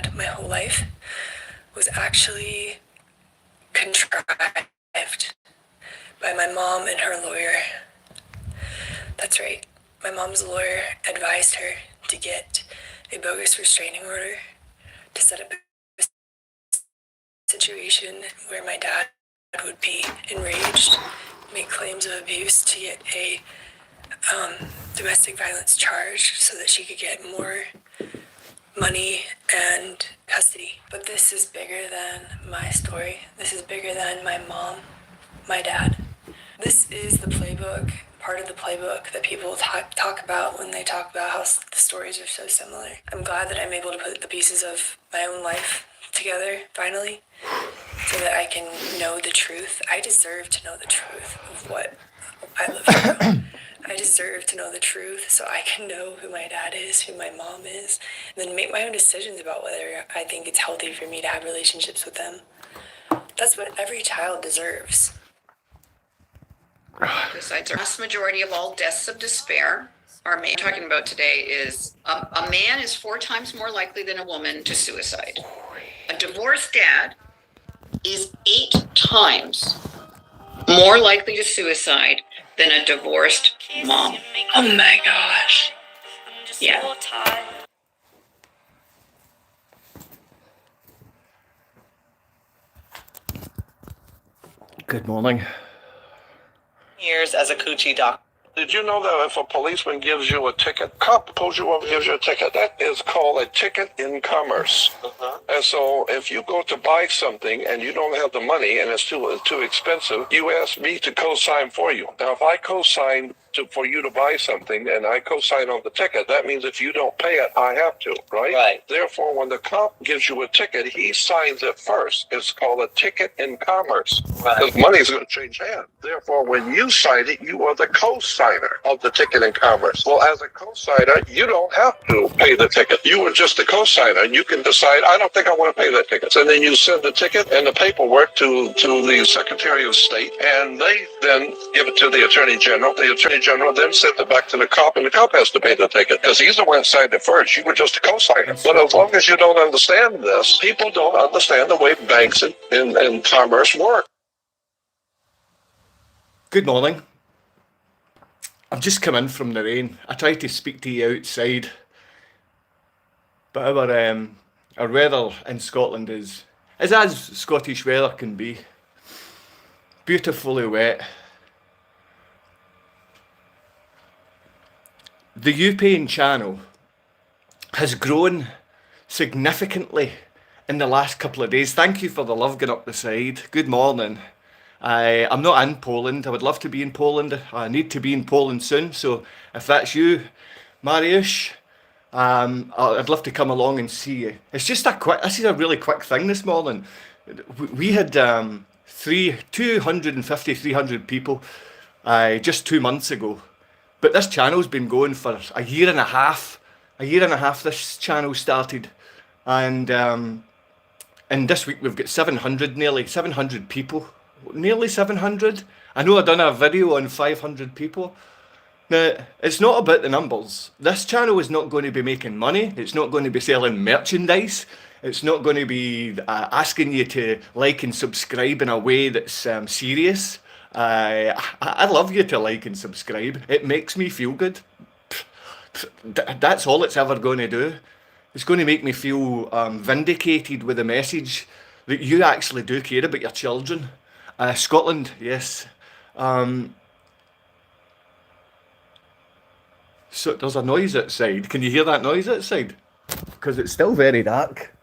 had my whole life was actually contrived by my mom and her lawyer. That's right. My mom's lawyer advised her to get a bogus restraining order to set up a situation where my dad would be enraged, make claims of abuse to get a domestic violence charge so that she could get more money and custody. But this is bigger than my story. This is bigger than my mom, my dad. This is the playbook, part of the playbook that people talk about when they talk about how the stories are so similar. I'm glad that I'm able to put the pieces of my own life together, finally, so that I can know the truth. I deserve to know the truth of what I live through. I deserve to know the truth so I can know who my dad is, who my mom is, and then make my own decisions about whether I think it's healthy for me to have relationships with them. That's what every child deserves. Suicides are the vast majority of all deaths of despair. Our man talking about today is a man is 4 times more likely than a woman to suicide. A divorced dad is 8 times more likely to suicide than a divorced mom. Oh my gosh. Yeah. Good morning. Years as a coochie doctor. Did you know that if a policeman gives you a ticket, cop pulls you over, gives you a ticket, that is called a ticket in commerce. And so if you go to buy something and you don't have the money and it's too expensive, you ask me to co-sign for you. Now, if I co-sign for you to buy something and I co-sign on the ticket, that means if you don't pay it, I have to, right? Right. Therefore, when the cop gives you a ticket, he signs it first. It's called a ticket in commerce. Right. Because money is going to change hands. Therefore, when you sign it, you are the co-signer of the ticket in commerce. Well, as a co-signer, you don't have to pay the ticket. You are just the co-signer, and you can decide, I don't think I want to pay that ticket. And then you send the ticket and the paperwork to the Secretary of State, and they then give it to the Attorney General. The Attorney General then sends it back to the cop, and the cop has to pay the ticket because he's the one that signed it first. You were just a co-signer. But as long as you don't understand this, people don't understand the way banks and commerce work. Good morning. I've just come in from the rain. I tried to speak to you outside, but our weather in Scotland is as Scottish weather can be. Beautifully wet. The Upane channel has grown significantly in the last couple of days. Thank you for the love going up the side. Good morning. I'm not in Poland. I would love to be in Poland. I need to be in Poland soon. So if that's you, Mariusz, I'd love to come along and see you. It's just this is a really quick thing this morning. We had 250, 300 people just 2 months ago. But this channel's been going for a year and a half. A year and a half this channel started. And this week we've got nearly 700 people. Nearly 700. I know I've done a video on 500 people. Now, it's not about the numbers. This channel is not going to be making money. It's not going to be selling merchandise. It's not going to be asking you to like and subscribe in a way that's serious. I love you to like and subscribe. It makes me feel good. That's all it's ever going to do. It's going to make me feel vindicated with the message that you actually do care about your children. Scotland, yes. So there's a noise outside. Can you hear that noise outside? Because it's still very dark.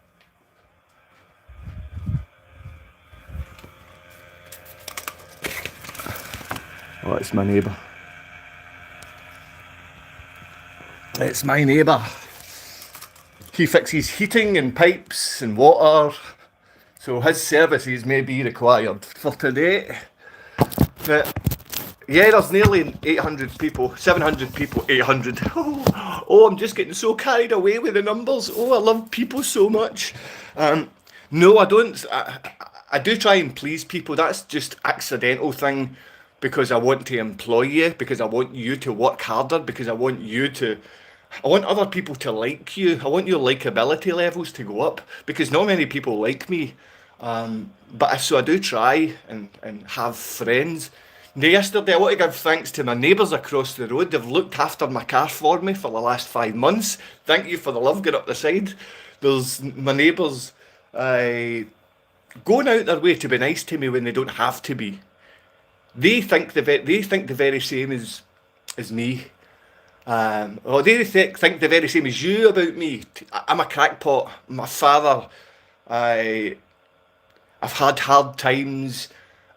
Oh, it's my neighbour. It's my neighbour. He fixes heating and pipes and water, so his services may be required for today. But yeah, there's nearly 800 people, 700 people, 800. Oh, I'm just getting so carried away with the numbers. Oh, I love people so much. No, I don't. I do try and please people. That's just accidental thing. Because I want to employ you, because I want you to work harder, because I want you to I want other people to like you. I want your likability levels to go up because not many people like me. So I do try and have friends. Now, yesterday, I want to give thanks to my neighbours across the road. They've looked after my car for me for the last 5 months. Thank you for the love. Get up the side. There's my neighbours going out their way to be nice to me when they don't have to be. They think the very same as me. Or they think the very same as you about me. I'm a crackpot. My father, I've had hard times,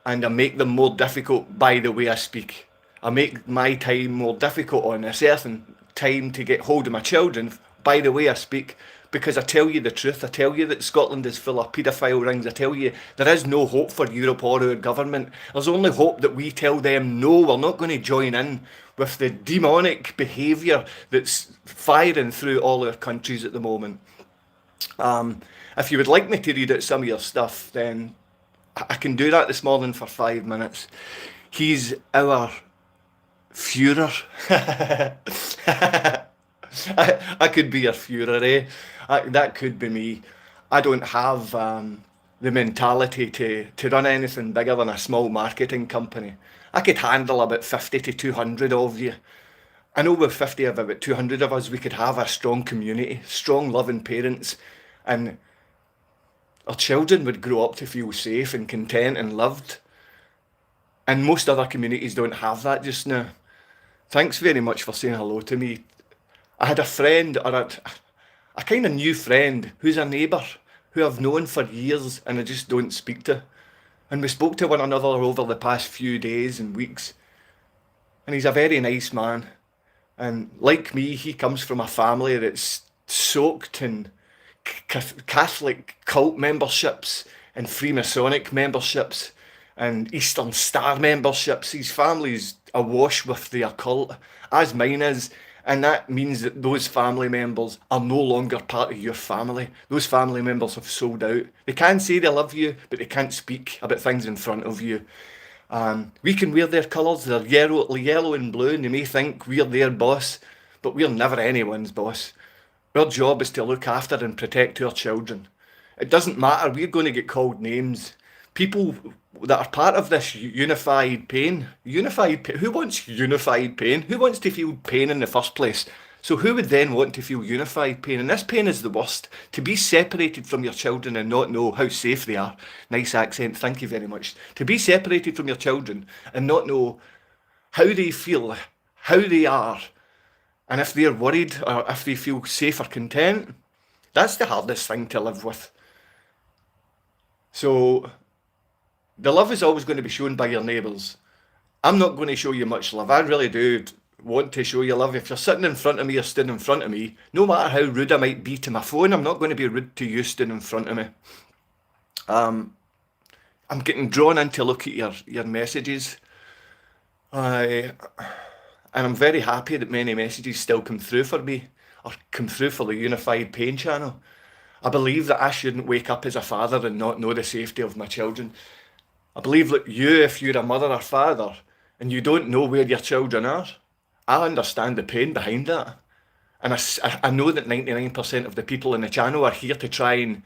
and I make them more difficult by the way I speak. I make my time more difficult on a certain time to get hold of my children by the way I speak, because I tell you the truth. I tell you that Scotland is full of paedophile rings. I tell you there is no hope for Europe or our government. There's only hope that we tell them, no, we're not going to join in with the demonic behaviour that's firing through all our countries at the moment. If you would like me to read out some of your stuff, then I can do that this morning for 5 minutes. He's our Führer. I could be a Führer, eh? That could be me. I don't have the mentality to run anything bigger than a small marketing company. I could handle about 50 to 200 of you. I know with 50 of about 200 of us, we could have a strong community, strong loving parents, and our children would grow up to feel safe and content and loved. And most other communities don't have that just now. Thanks very much for saying hello to me. I had a friend, or a kind of new friend, who's a neighbour, who I've known for years and I just don't speak to. And we spoke to one another over the past few days and weeks. And he's a very nice man. And like me, he comes from a family that's soaked in Catholic cult memberships and Freemasonic memberships and Eastern Star memberships. His family's awash with the occult, as mine is, and that means that those family members are no longer part of your family. Those family members have sold out. They can say they love you, but they can't speak about things in front of you. We can wear their colours, they're yellow and blue, and they may think we're their boss, but we're never anyone's boss. Our job is to look after and protect our children. It doesn't matter, we're going to get called names. People that are part of this unified pain, who wants unified pain? Who wants to feel pain in the first place? So who would then want to feel unified pain? And this pain is the worst. To be separated from your children and not know how safe they are. Nice accent, thank you very much. To be separated from your children and not know how they feel, how they are, and if they're worried or if they feel safe or content, that's the hardest thing to live with. So the love is always going to be shown by your neighbours. I'm not going to show you much love. I really do want to show you love. If you're sitting in front of me or stood in front of me, no matter how rude I might be to my phone, I'm not going to be rude to you stood in front of me. I'm getting drawn in to look at your messages. And I'm very happy that many messages still come through for me, or come through for the Unified Pain channel. I believe that I shouldn't wake up as a father and not know the safety of my children. I believe that you, if you're a mother or father, and you don't know where your children are, I understand the pain behind that. And I know that 99% of the people in the channel are here to try and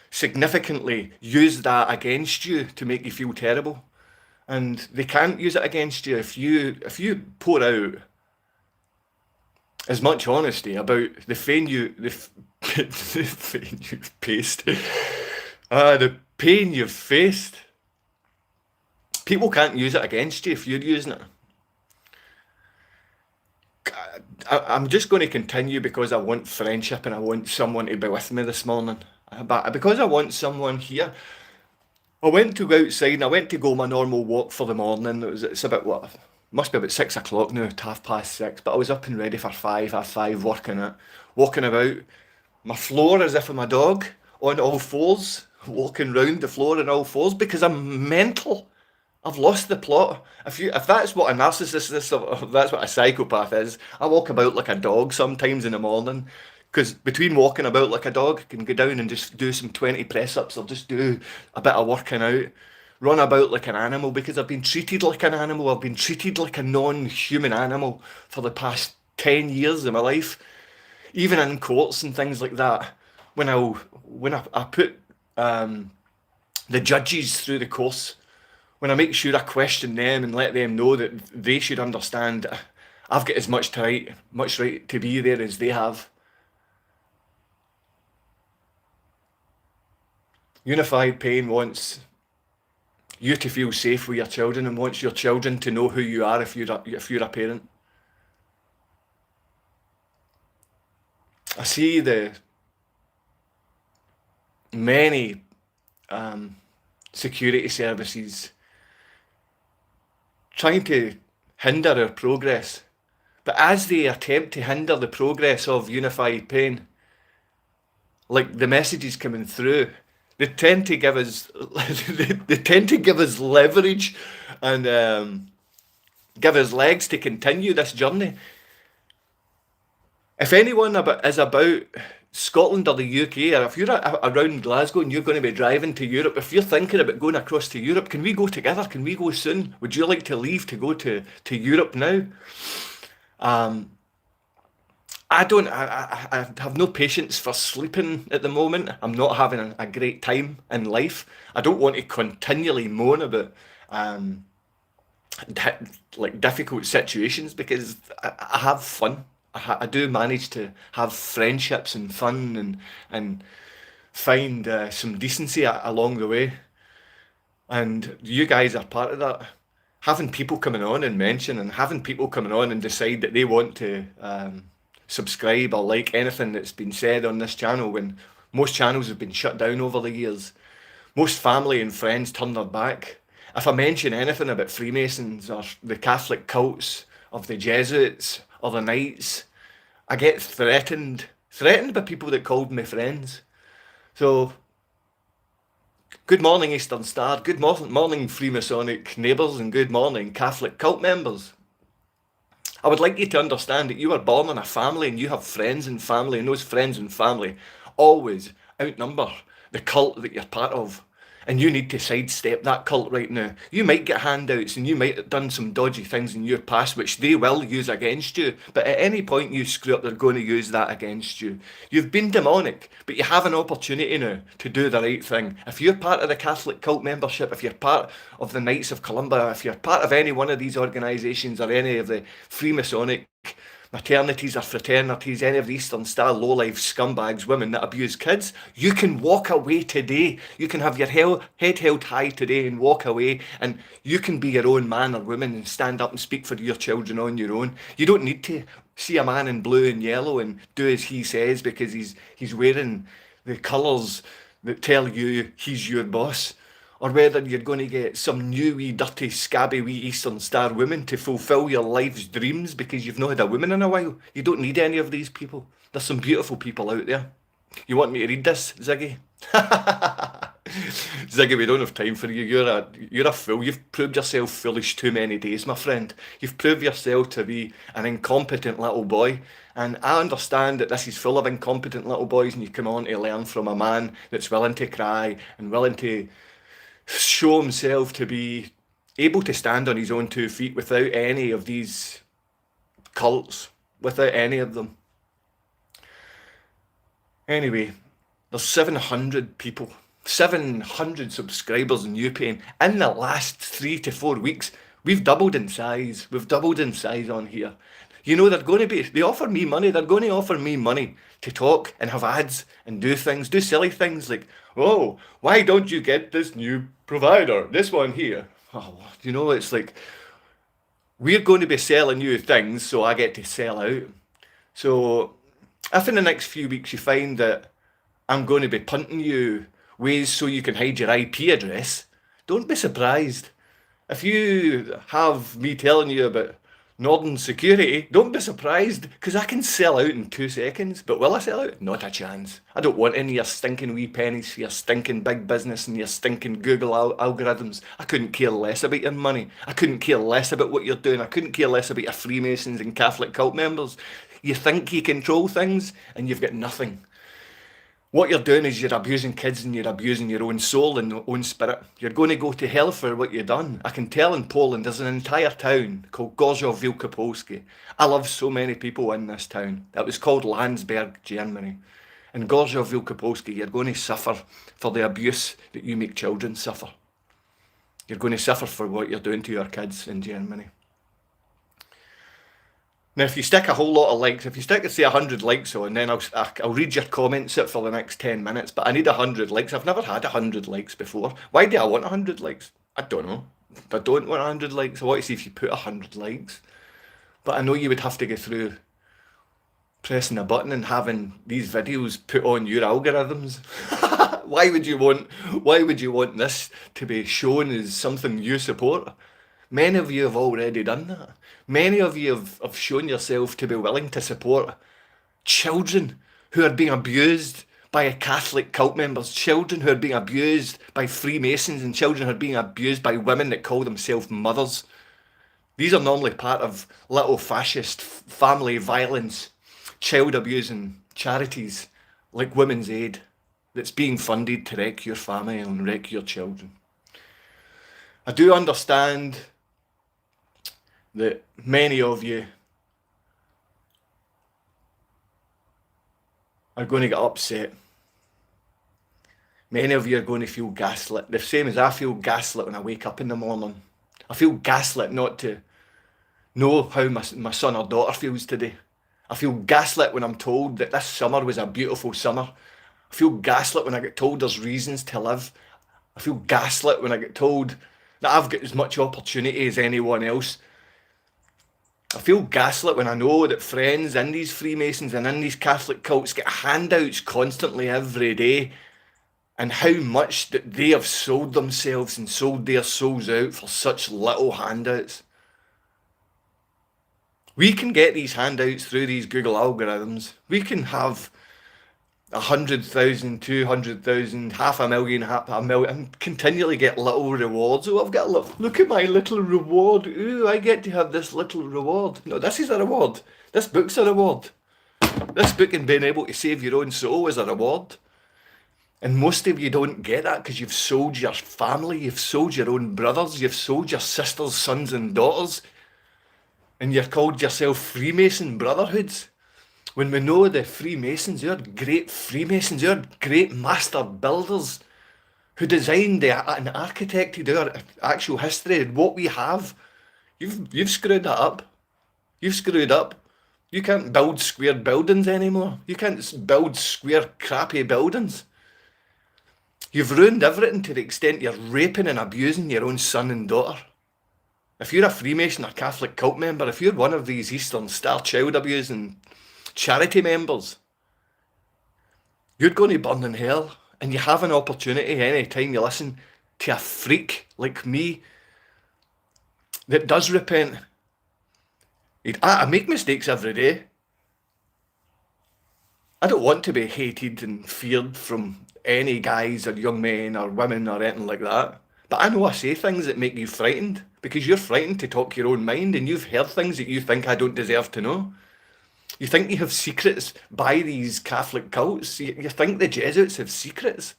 significantly use that against you to make you feel terrible. And they can't use it against you if you pour out as much honesty about the pain you've faced. The pain you've faced. People can't use it against you if you're using it. I'm just going to continue because I want friendship and I want someone to be with me this morning. But because I want someone here, I went to go outside and I went to go my normal walk for the morning. It's about what? Must be about 6 o'clock now, 6:30. But I was up and ready for 5:30, walking about. My floor as if I'm a dog, on all fours, walking round the floor on all fours because I'm mental. I've lost the plot. If that's what a narcissist is, or if that's what a psychopath is, I walk about like a dog sometimes in the morning. Because between walking about like a dog, I can go down and just do some 20 press-ups or just do a bit of working out. Run about like an animal because I've been treated like an animal. I've been treated like a non-human animal for the past 10 years of my life. even in courts and things like that, when I put the judges through the course, when I make sure I question them and let them know that they should understand I've got as much right to be there as they have. Unified Pain wants you to feel safe with your children and wants your children to know who you are if you're a parent. I see the many security services trying to hinder our progress. But as they attempt to hinder the progress of Unified Pain, like the messages coming through, they tend to give us they tend to give us leverage and give us legs to continue this journey. If anyone is about Scotland or the UK, or if you're around Glasgow and you're going to be driving to Europe, if you're thinking about going across to Europe, can we go together? Can we go soon? Would you like to leave to go to Europe now? I have no patience for sleeping at the moment. I'm not having a great time in life. I don't want to continually moan about like difficult situations because I have fun. I do manage to have friendships and fun and find some decency along the way. And you guys are part of that. Having people coming on and mention and having people coming on and decide that they want to subscribe or like anything that's been said on this channel when most channels have been shut down over the years. Most family and friends turn their back. If I mention anything about Freemasons or the Catholic cults of the Jesuits or the Knights, I get threatened by people that called me friends. So, good morning Eastern Star, good morning Freemasonic neighbours, and good morning Catholic cult members. I would like you to understand that you were born in a family and you have friends and family, and those friends and family always outnumber the cult that you're part of. And you need to sidestep that cult right now. You might get handouts and you might have done some dodgy things in your past which they will use against you. But at any point you screw up, they're going to use that against you. You've been demonic, but you have an opportunity now to do the right thing. If you're part of the Catholic cult membership, if you're part of the Knights of Columbia, if you're part of any one of these organisations or any of the Freemasonic maternities or fraternities, any of the Eastern Star lowlife scumbags, women that abuse kids, you can walk away today. You can have your head held high today and walk away, and you can be your own man or woman and stand up and speak for your children on your own. You don't need to see a man in blue and yellow and do as he says because he's wearing the colours that tell you he's your boss. Or whether you're going to get some new wee dirty scabby wee Eastern Star woman to fulfil your life's dreams because you've not had a woman in a while. You don't need any of these people. There's some beautiful people out there. You want me to read this, Ziggy? Ziggy, we don't have time for you. You're a fool. You've proved yourself foolish too many days, my friend. You've proved yourself to be an incompetent little boy. And I understand that this is full of incompetent little boys and you come on to learn from a man that's willing to cry and willing to show himself to be able to stand on his own 2 feet without any of these cults, without any of them. Anyway, there's 700 people, 700 subscribers in UPain. In the last 3 to 4 weeks, we've doubled in size. We've doubled in size on here. You know, they offer me money. They're going to offer me money to talk and have ads and do silly things like, oh, why don't you get this new provider, this one here? Oh, you know, it's like, we're going to be selling you things so I get to sell out. So if in the next few weeks you find that I'm going to be punting you ways so you can hide your IP address, don't be surprised. If you have me telling you about Northern Security, don't be surprised, because I can sell out in 2 seconds. But will I sell out? Not a chance. I don't want any of your stinking wee pennies for your stinking big business and your stinking Google algorithms. I couldn't care less about your money. I couldn't care less about what you're doing. I couldn't care less about your Freemasons and Catholic cult members. You think you control things, and you've got nothing. What you're doing is you're abusing kids and you're abusing your own soul and your own spirit. You're going to go to hell for what you've done. I can tell in Poland there's an entire town called Gorzów Wielkopolski. I love so many people in this town. It was called Landsberg, Germany. In Gorzów Wielkopolski, you're going to suffer for the abuse that you make children suffer. You're going to suffer for what you're doing to your kids in Germany. Now, if you stick a whole lot of likes, if you stick, say, 100 likes on, then I'll read your comments out for the next 10 minutes, but I need 100 likes. I've never had 100 likes before. Why do I want 100 likes? I don't know. I don't want 100 likes. I want to see if you put 100 likes. But I know you would have to go through pressing a button and having these videos put on your algorithms. Why would you want this to be shown as something you support? Many of you have already done that. Many of you have shown yourself to be willing to support children who are being abused by Catholic cult members, children who are being abused by Freemasons, and children who are being abused by women that call themselves mothers. These are normally part of little fascist family violence, child abusing charities like Women's Aid that's being funded to wreck your family and wreck your children. I do understand that many of you are going to get upset. Many of you are going to feel gaslit, the same as I feel gaslit when I wake up in the morning. I feel gaslit not to know how my son or daughter feels today. I feel gaslit when I'm told that this summer was a beautiful summer. I feel gaslit when I get told there's reasons to live. I feel gaslit when I get told that I've got as much opportunity as anyone else. I feel gaslit when I know that friends in these Freemasons and in these Catholic cults get handouts constantly every day, and how much that they have sold themselves and sold their souls out for such little handouts. We can get these handouts through these Google algorithms. We can have 100,000, 200,000, 500,000, and continually get little rewards. Oh, I've got look at my little reward. Ooh, I get to have this little reward. No, this is a reward. This book's a reward. This book and being able to save your own soul is a reward. And most of you don't get that because you've sold your family, you've sold your own brothers, you've sold your sisters, sons and daughters, and you've called yourself Freemason Brotherhoods. When we know the Freemasons, they're great Freemasons, they're great master builders who designed and architected our actual history and what we have. You've screwed that up. You've screwed up. You can't build square buildings anymore. You can't build square crappy buildings. You've ruined everything to the extent you're raping and abusing your own son and daughter. If you're a Freemason or Catholic cult member, if you're one of these Eastern Star child abusing charity members, you're going to burn in hell. And you have an opportunity any time you listen to a freak like me that does repent. I make mistakes every day. I don't want to be hated and feared from any guys or young men or women or anything like that. But I know I say things that make you frightened because you're frightened to talk your own mind and you've heard things that you think I don't deserve to know. You think you have secrets by these Catholic cults. You think the Jesuits have secrets.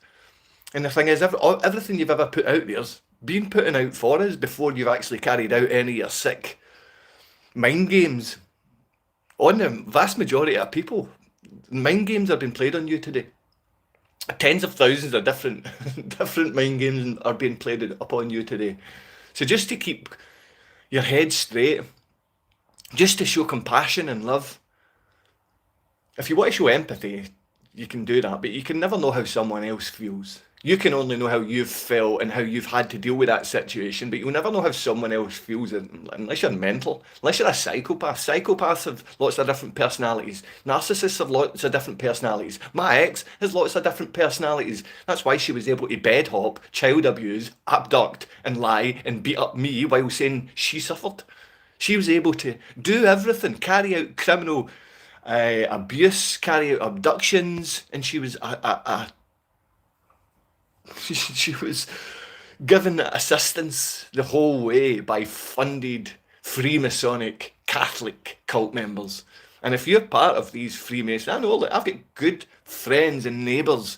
And the thing is, everything you've ever put out there's been putting out for us before you've actually carried out any of your sick mind games. On the vast majority of people, mind games have been played on you today. Tens of thousands of different mind games are being played upon you today. So just to keep your head straight, just to show compassion and love, if you want to show empathy, you can do that, but you can never know how someone else feels. You can only know how you've felt and how you've had to deal with that situation, but you'll never know how someone else feels unless you're mental, unless you're a psychopath. Psychopaths have lots of different personalities. Narcissists have lots of different personalities. My ex has lots of different personalities. That's why she was able to bed hop, child abuse, abduct and lie and beat up me while saying she suffered. She was able to do everything, carry out criminal abuse, carry out abductions, and she was she was given assistance the whole way by funded Freemasonic Catholic cult members. And if you're part of these Freemasons, I know, look, I've got good friends and neighbours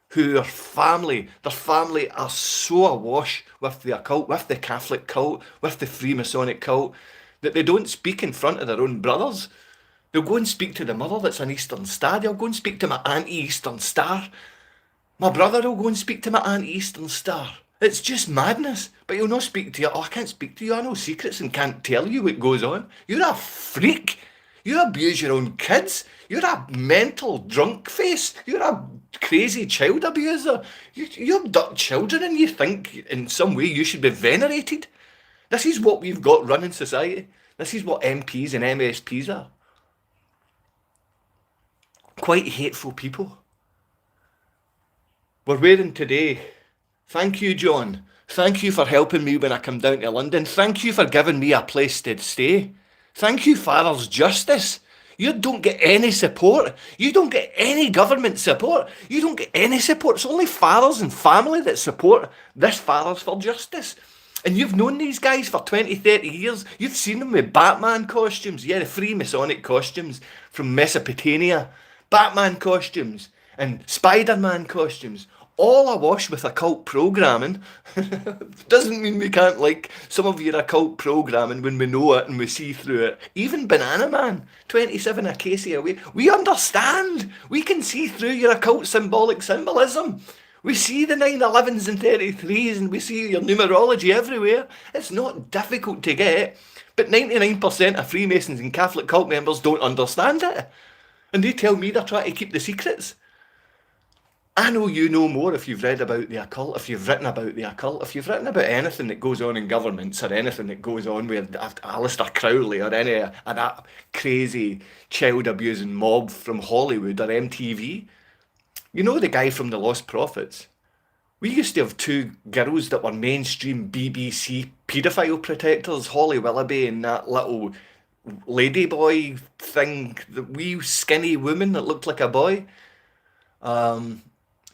who are their family are so awash with the occult, with the Catholic cult, with the Freemasonic cult, that they don't speak in front of their own brothers. They'll go and speak to the mother that's an Eastern Star. They'll go and speak to my Auntie Eastern Star. My brother will go and speak to my Auntie Eastern Star. It's just madness. But he'll not speak to you. Oh, I can't speak to you. I know secrets and can't tell you what goes on. You're a freak. You abuse your own kids. You're a mental drunk face. You're a crazy child abuser. You abduct children and you think in some way you should be venerated. This is what we've got running society. This is what MPs and MSPs are. Quite hateful people. We're wearing today. Thank you, John. Thank you for helping me when I come down to London. Thank you for giving me a place to stay. Thank you, Father's Justice. You don't get any support. You don't get any government support. You don't get any support. It's only fathers and family that support this Fathers for Justice. And you've known these guys for 20, 30 years. You've seen them with Batman costumes. Yeah, the Freemasonic costumes from Mesopotamia. Batman costumes and Spider-Man costumes. All awash with occult programming. Doesn't mean we can't like some of your occult programming when we know it and we see through it. Even Banana Man, 27 Acacia Way. We understand. We can see through your occult symbolic symbolism. We see the 911s and 33s and we see your numerology everywhere. It's not difficult to get. But 99% of Freemasons and Catholic cult members don't understand it. And they tell me they're trying to keep the secrets. I know you know more if you've read about the occult, if you've written about the occult, if you've written about anything that goes on in governments or anything that goes on with Aleister Crowley or any of that crazy child abusing mob from Hollywood or MTV. You know the guy from The Lost Prophets? We used to have two girls that were mainstream BBC paedophile protectors, Holly Willoughby and that little ladyboy thing, the wee skinny woman that looked like a boy.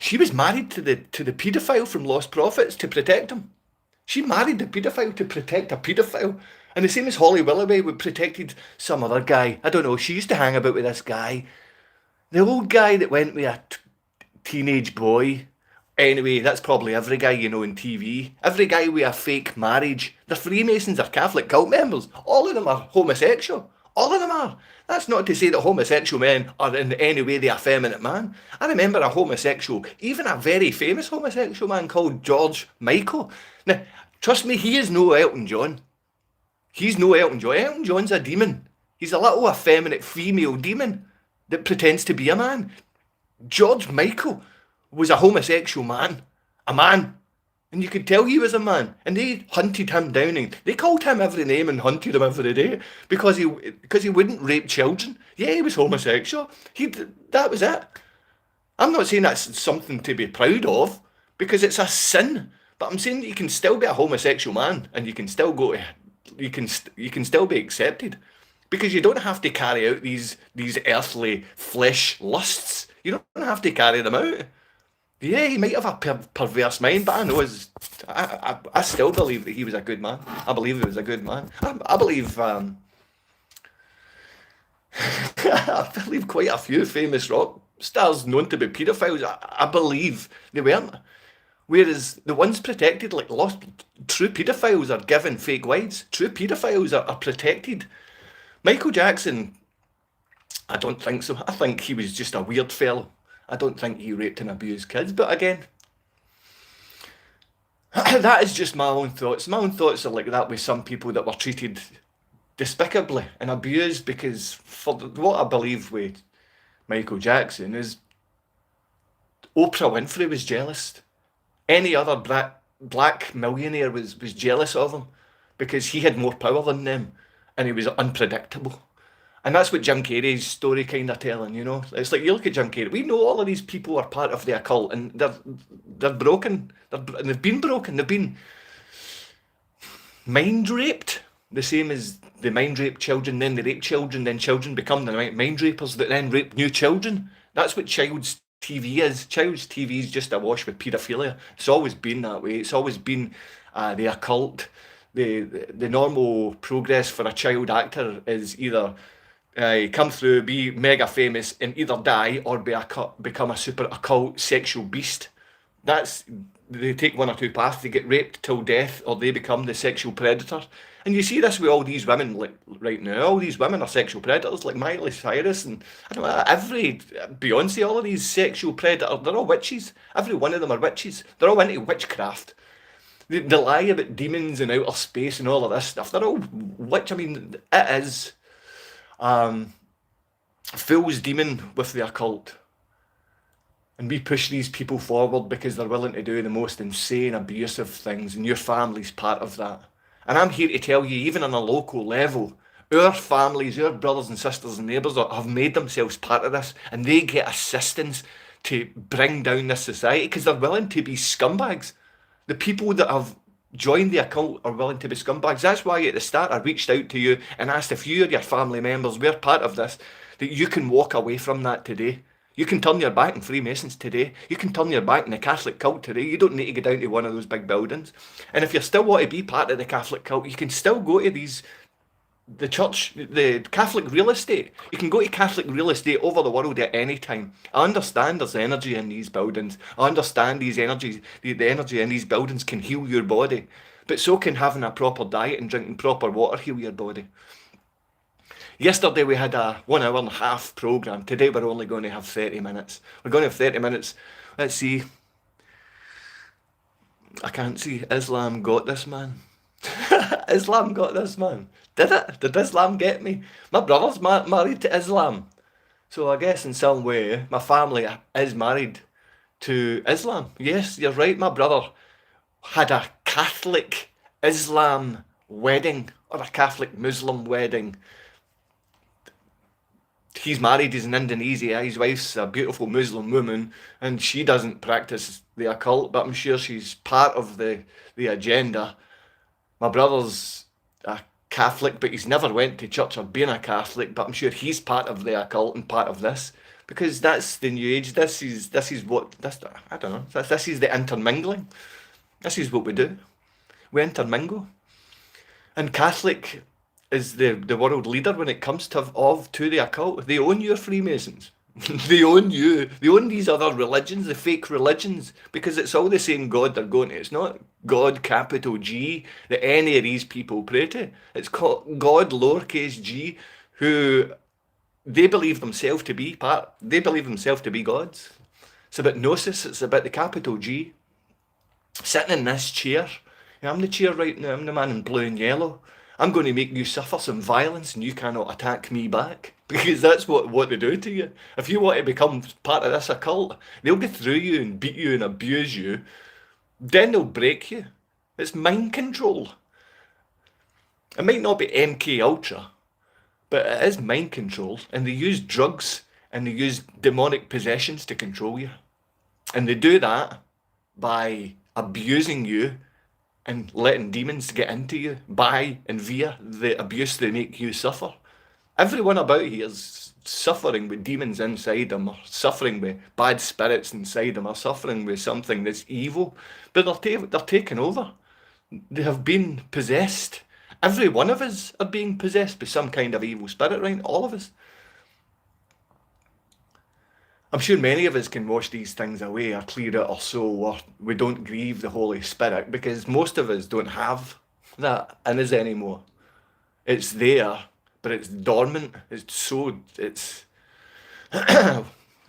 She was married to the paedophile from Lost Prophets to protect him. She married the paedophile to protect a paedophile. And the same as Holly Willoughby would protected some other guy. I don't know, she used to hang about with this guy. The old guy that went with a teenage boy. Anyway, that's probably every guy you know on TV. Every guy with a fake marriage. They're Freemasons or Catholic cult members. All of them are homosexual. All of them are. That's not to say that homosexual men are in any way the effeminate man. I remember a homosexual, even a very famous homosexual man called George Michael. Now, trust me, he is no Elton John. He's no Elton John. Elton John's a demon. He's a little effeminate female demon that pretends to be a man. George Michael was a homosexual man. A man. And you could tell he was a man. And they hunted him down. And they called him every name and hunted him every day because he wouldn't rape children. Yeah, he was homosexual. That was it. I'm not saying that's something to be proud of because it's a sin. But I'm saying that you can still be a homosexual man and you can still go to, you can still be accepted. Because you don't have to carry out these earthly flesh lusts. You don't have to carry them out. Yeah, he might have a perverse mind, but I know I still believe that he was a good man. I believe he was a good man. I believe I believe quite a few famous rock stars known to be paedophiles. I believe they weren't. Whereas the ones protected, like lost, true paedophiles are given fake wives. True paedophiles are protected. Michael Jackson, I don't think so. I think he was just a weird fellow. I don't think he raped and abused kids, but again, that is just my own thoughts. My own thoughts are like that with some people that were treated despicably and abused because for what I believe with Michael Jackson is Oprah Winfrey was jealous. Any other black millionaire was jealous of him because he had more power than them and he was unpredictable. And that's what Jim Carrey's story kind of telling, you know. It's like you look at Jim Carrey. We know all of these people are part of the occult, and they're broken. They've been broken. They've been mind raped, the same as the mind rape children. Then they rape children. Then children become the mind rapers that then rape new children. That's what child's TV is. Child's TV is just awash with paedophilia. It's always been that way. It's always been the occult. The normal progress for a child actor is either come through, be mega famous, and either die or become a super occult sexual beast. They take one or two paths. They get raped till death, or they become the sexual predator. And you see this with all these women, like right now. All these women are sexual predators, like Miley Cyrus and I don't know, every Beyonce. All of these sexual predators, they're all witches. Every one of them are witches. They're all into witchcraft. They lie about demons and outer space and all of this stuff. They're all witch. I mean, it is fool's demon with the occult. And we push these people forward because they're willing to do the most insane, abusive things, and your family's part of that. And I'm here to tell you, even on a local level, our families, our brothers and sisters and neighbours have made themselves part of this, and they get assistance to bring down this society because they're willing to be scumbags. The people that have joined the occult are willing to be scumbags. That's why at the start I reached out to you and asked if you or your family members were part of this, that you can walk away from that today. You can turn your back on Freemasons today. You can turn your back on the Catholic cult today. You don't need to go down to one of those big buildings. And if you still want to be part of the Catholic cult, you can still go to the church, the Catholic real estate. You can go to Catholic real estate over the world at any time. I understand there's energy in these buildings. I understand these energies, the energy in these buildings can heal your body. But so can having a proper diet and drinking proper water heal your body. Yesterday we had a 1 hour and a half programme. Today we're only going to have 30 minutes. We're going to have 30 minutes. Let's see. I can't see. Islam got this, man. Islam got this, man. Did it? Did Islam get me? My brother's married to Islam. So I guess in some way my family is married to Islam. Yes, you're right. My brother had a Catholic Islam wedding or a Catholic Muslim wedding. He's married, he's in Indonesia, his wife's a beautiful Muslim woman, and she doesn't practice the occult, but I'm sure she's part of the agenda. My brother's a Catholic, but he's never went to church or been a Catholic, but I'm sure he's part of the occult and part of this, because that's the new age. This is I don't know, this is the intermingling. This is what we do. We intermingle. And Catholic is the world leader when it comes to the occult. They own your Freemasons. They own you. They own these other religions, the fake religions, because it's all the same God they're going to. It's not God capital G that any of these people pray to. It's called God lowercase g, who they believe themselves to be part. They believe themselves to be gods. It's about gnosis. It's about the capital G. Sitting in this chair. Yeah, I'm the chair right now. I'm the man in blue and yellow. I'm going to make you suffer some violence and you cannot attack me back. Because that's what they do to you. If you want to become part of this occult, they'll go through you and beat you and abuse you. Then they'll break you. It's mind control. It might not be MK Ultra, but it is mind control. And they use drugs and they use demonic possessions to control you. And they do that by abusing you and letting demons get into you by and via the abuse they make you suffer. Everyone about here is suffering with demons inside them, or suffering with bad spirits inside them, or suffering with something that's evil. But they're taken over. They have been possessed. Every one of us are being possessed by some kind of evil spirit, right? All of us. I'm sure many of us can wash these things away or clear out our soul, or we don't grieve the Holy Spirit, because most of us don't have that in us anymore. It's there, but it's dormant. Was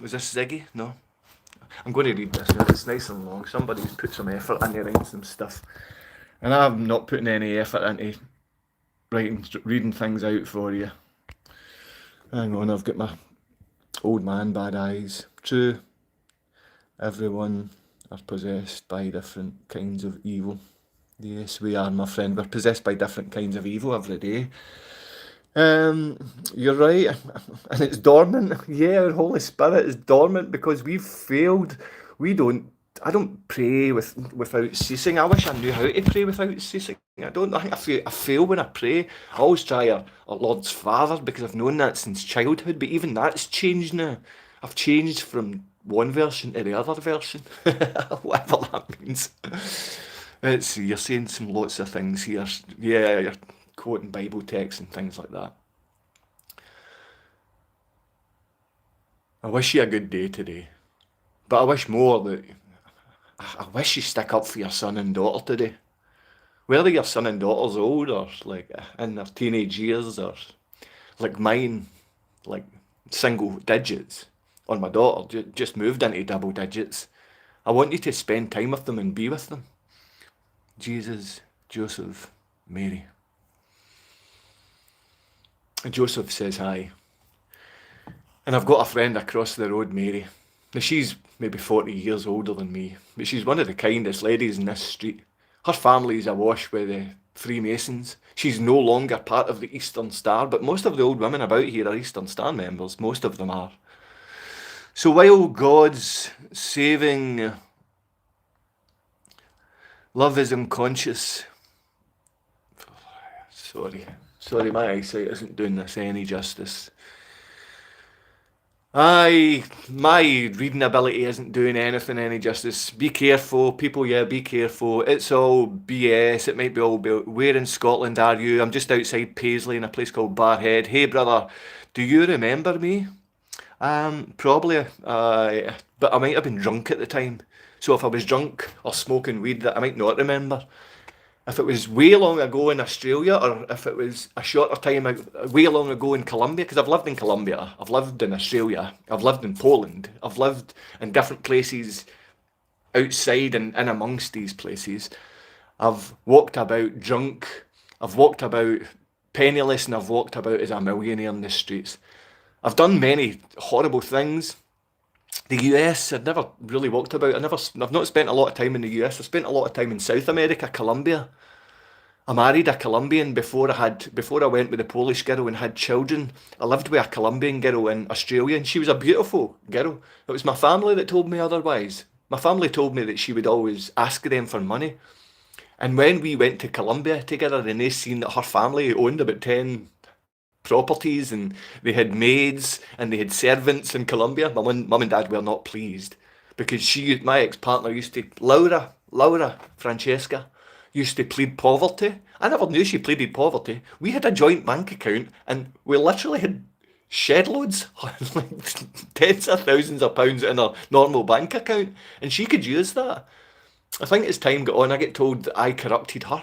this Ziggy? No. I'm going to read this now. It's nice and long. Somebody's put some effort into writing some stuff. And I'm not putting any effort into reading things out for you. Hang on, I've got my old man bad eyes. True. Everyone are possessed by different kinds of evil. Yes, we are, my friend. We're possessed by different kinds of evil every day. You're right. And it's dormant. Yeah, our Holy Spirit is dormant because we've failed. I don't pray without ceasing. I wish I knew how to pray without ceasing. I think I fail when I pray. I always try our Lord's Father because I've known that since childhood, but even that's changed now. I've changed from one version to the other version, whatever that means. Let's see, you're saying lots of things here. Yeah, you're quoting Bible texts and things like that. I wish you a good day today. But I wish more that, I wish you stick up for your son and daughter today. Whether your son and daughter's old or like in their teenage years or like mine, like single digits, or my daughter just moved into double digits. I want you to spend time with them and be with them. Jesus, Joseph, Mary. And Joseph says hi. And I've got a friend across the road, Mary. Now she's maybe 40 years older than me, but she's one of the kindest ladies in this street. Her family's awash with the Freemasons. She's no longer part of the Eastern Star, but most of the old women about here are Eastern Star members. Most of them are. So while God's saving love is unconscious, sorry, my eyesight isn't doing this any justice. Aye, my reading ability isn't doing anything any justice. Be careful, people, yeah, be careful. It's all BS. It might be all built. Where in Scotland are you? I'm just outside Paisley in a place called Barhead. Hey, brother, do you remember me? Probably, but I might have been drunk at the time. So if I was drunk or smoking weed, that I might not remember. If it was way long ago in Australia, or if it was a shorter time, way long ago in Colombia, because I've lived in Colombia, I've lived in Australia, I've lived in Poland, I've lived in different places outside and in amongst these places. I've walked about drunk, I've walked about penniless, and I've walked about as a millionaire in the streets. I've done many horrible things. The US, I've never really walked about. I've not spent a lot of time in the US. I spent a lot of time in South America, Colombia. I married a Colombian before I went with a Polish girl and had children. I lived with a Colombian girl in Australia, and she was a beautiful girl. It was my family that told me otherwise. My family told me that she would always ask them for money. And when we went to Colombia together, and they seen that her family owned about 10 properties and they had maids and they had servants in Colombia, my mum and dad were not pleased, because my ex-partner used to, Laura Francesca, used to plead poverty. I never knew she pleaded poverty. We had a joint bank account and we literally had shed loads, like tens of thousands of pounds in our normal bank account, and she could use that. I think as time got on, I get told that I corrupted her.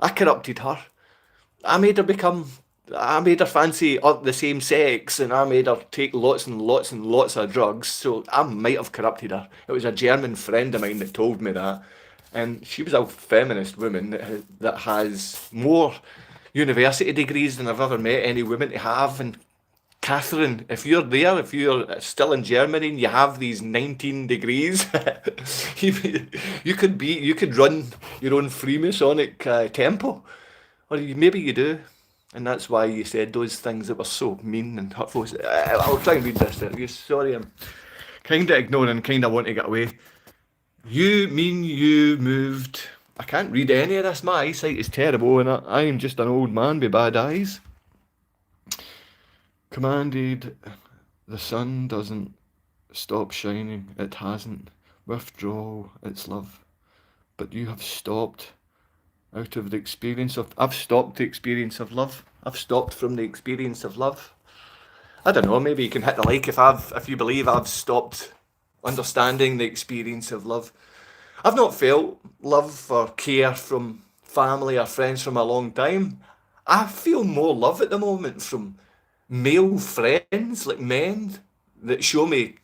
I corrupted her. I made her fancy the same sex, and I made her take lots and lots and lots of drugs, so I might have corrupted her. It was a German friend of mine that told me that, and she was a feminist woman that has more university degrees than I've ever met any woman to have. And Catherine, if you're still in Germany and you have these 19 degrees, you could run your own Freemasonic temple, or maybe you do. And that's why you said those things that were so mean and hurtful. I'll try and read this to you. Sorry, I'm kind of ignoring, kind of want to get away. You mean you moved... I can't read any of this. My eyesight is terrible, and I am just an old man with bad eyes. Commanded, the sun doesn't stop shining. It hasn't. Withdraw its love. But you have stopped out of the experience of... I've stopped the experience of love. I've stopped from the experience of love. I don't know, maybe you can hit the like if you believe I've stopped understanding the experience of love. I've not felt love or care from family or friends from a long time. I feel more love at the moment from male friends, like men, that show me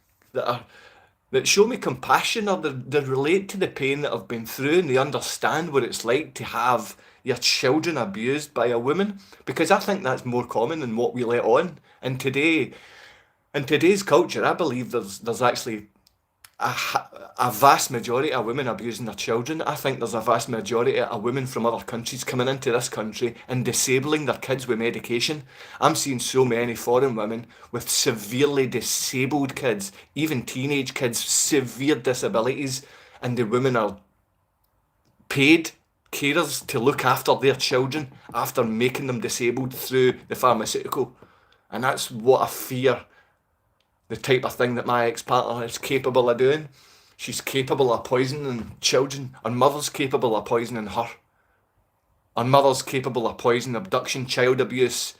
compassion, or they relate to the pain that I've been through, and they understand what it's like to have your children abused by a woman, because I think that's more common than what we let on. And in today's culture, I believe there's actually a vast majority of women abusing their children. I think there's a vast majority of women from other countries coming into this country and disabling their kids with medication. I'm seeing so many foreign women with severely disabled kids, even teenage kids, severe disabilities, and the women are paid carers to look after their children after making them disabled through the pharmaceutical. And that's what I fear, the type of thing that my ex-partner is capable of doing. She's capable of poisoning children. Her mother's capable of poisoning her. Her mother's capable of poison, abduction, child abuse,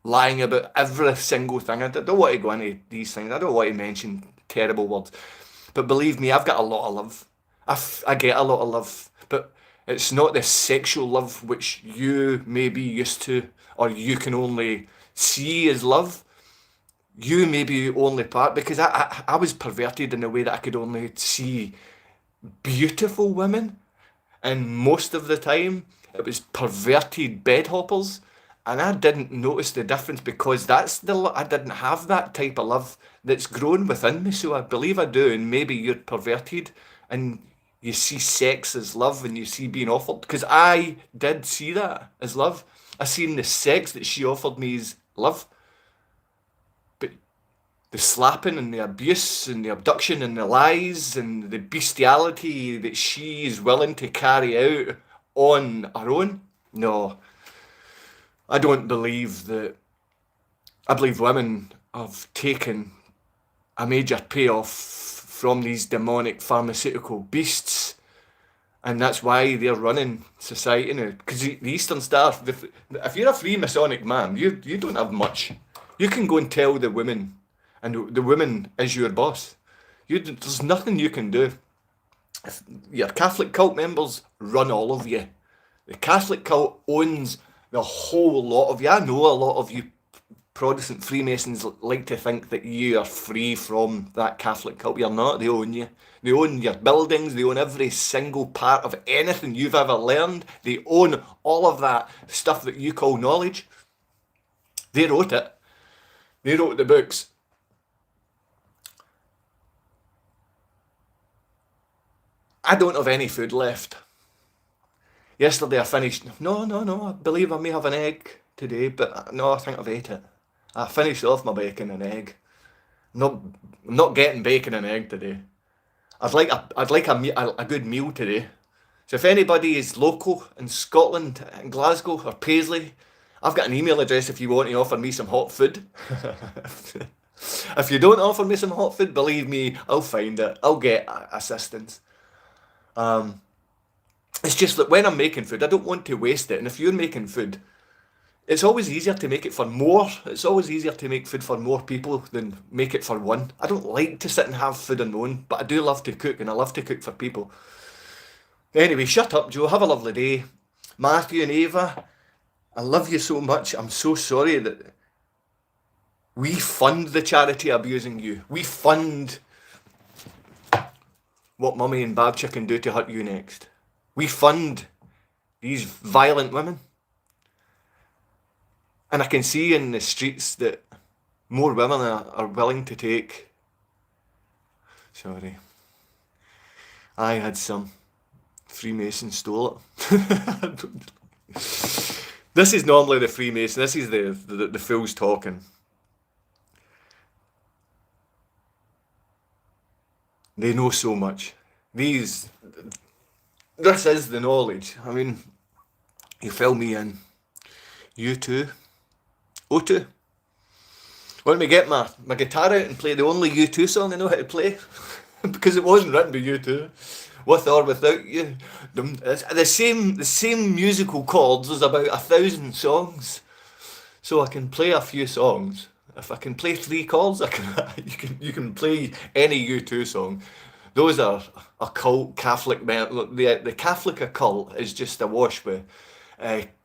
lying about every single thing. I don't want to go into these things. I don't want to mention terrible words. But believe me, I've got a lot of love. I get a lot of love. But it's not the sexual love which you may be used to, or you can only see as love. You may be only part, because I was perverted in a way that I could only see beautiful women. And most of the time, it was perverted bedhoppers. And I didn't notice the difference, because I didn't have that type of love that's grown within me. So I believe I do, and maybe you're perverted and you see sex as love and you see being offered. Because I did see that as love. I seen the sex that she offered me as love. But the slapping and the abuse and the abduction and the lies and the bestiality that she is willing to carry out on her own, no. I don't believe that. I believe women have taken a major payoff from these demonic pharmaceutical beasts, and that's why they're running society now. Because the Eastern Star, if you're a Freemasonic man, you don't have much. You can go and tell the women, and the woman is your boss. There's nothing you can do. If your Catholic cult members run all of you. The Catholic cult owns the whole lot of you. I know a lot of you Protestant Freemasons like to think that you are free from that Catholic cult. You're not. They own you. They own your buildings. They own every single part of anything you've ever learned. They own all of that stuff that you call knowledge. They wrote it. They wrote the books. I don't have any food left. Yesterday I finished. No. I believe I may have an egg today, but no, I think I've ate it. I finished off my bacon and egg. I'm not getting bacon and egg today. I'd like a good meal today. So if anybody is local in Scotland, in Glasgow or Paisley, I've got an email address if you want to offer me some hot food. If you don't offer me some hot food, believe me, I'll find it. I'll get assistance. It's just that when I'm making food, I don't want to waste it. And if you're making food, it's always easier to make it for more. It's always easier to make food for more people than make it for one. I don't like to sit and have food on my own, but I do love to cook, and I love to cook for people. Anyway, shut up, Joe. Have a lovely day. Matthew and Ava, I love you so much. I'm so sorry that we fund the charity abusing you. We fund what Mummy and Babcha can do to hurt you next. We fund these violent women. And I can see in the streets that more women are willing to take. Sorry. I had some. Freemason stole it. This is normally the Freemason. This is the fools talking. They know so much. This is the knowledge. I mean, you fill me in. You too. O2. Why don't we get my guitar out and play the only U2 song I know how to play? Because it wasn't written by U2. With or without you. It's the same musical chords as about 1,000 songs. So I can play a few songs. If I can play 3 chords, you can play any U2 song. Those are occult Catholic men. The Catholic occult is just awash with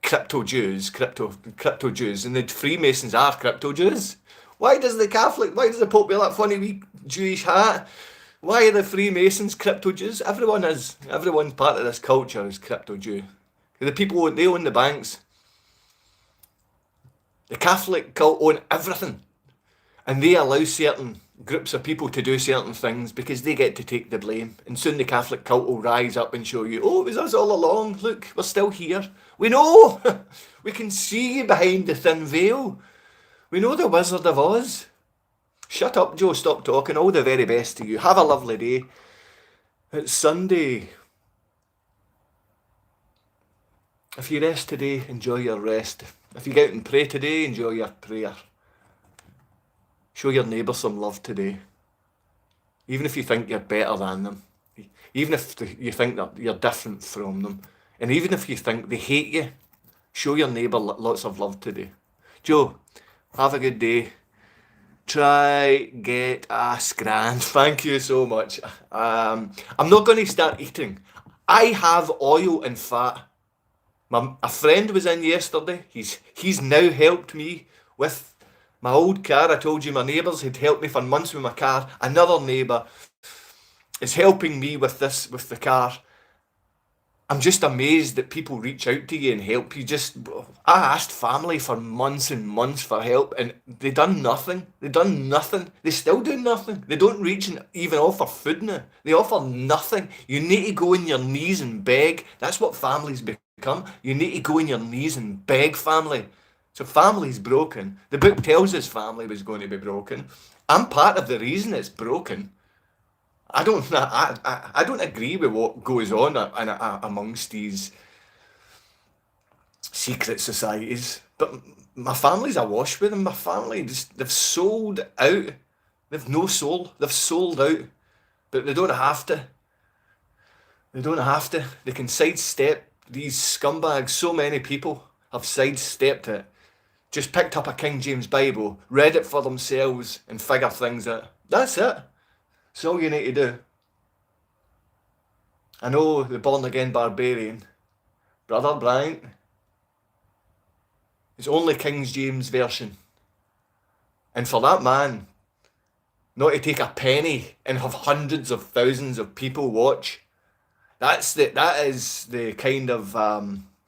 crypto Jews, crypto Jews, and the Freemasons are crypto Jews. Why does the Pope wear that funny wee Jewish hat? Why are the Freemasons crypto Jews? Everyone's part of this culture is crypto Jew. The people, they own the banks. The Catholic cult own everything. And they allow certain groups of people to do certain things because they get to take the blame. And soon the Catholic cult will rise up and show you, oh, it was us all along. Look, we're still here. We know. We can see behind the thin veil. We know the Wizard of Oz. Shut up, Joe. Stop talking. All the very best to you. Have a lovely day. It's Sunday. If you rest today, enjoy your rest. If you get out and pray today, enjoy your prayer. Show your neighbour some love today. Even if you think you're better than them. Even if you think that you're different from them. And even if you think they hate you, show your neighbour lots of love today. Joe, Have a good day. Try get a grand. Thank you so much. I'm not going to start eating. I have oil and fat. A friend was in yesterday. He's now helped me with my old car. I told you my neighbours had helped me for months with my car. Another neighbour is helping me with this, with the car. I'm just amazed that people reach out to you and help you. I asked family for months and months for help, and they done nothing. They done nothing. They still do nothing. They don't reach and even offer food now. They offer nothing. You need to go on your knees and beg. That's what families become. You need to go on your knees and beg, family. So family's broken. The book tells us family was going to be broken. I'm part of the reason it's broken. I don't agree with what goes on amongst these secret societies, but my family's awash with them. My family they've sold out. They've no soul. They've sold out, but they don't have to. They don't have to. They can sidestep these scumbags. So many people have sidestepped it. Just picked up a King James Bible, read it for themselves, and figure things out. That's it. That's all you need to do. I know the born again barbarian, Brother Bryant. It's only King James version. And for that man not to take a penny and have hundreds of thousands of people watch, that is the kind of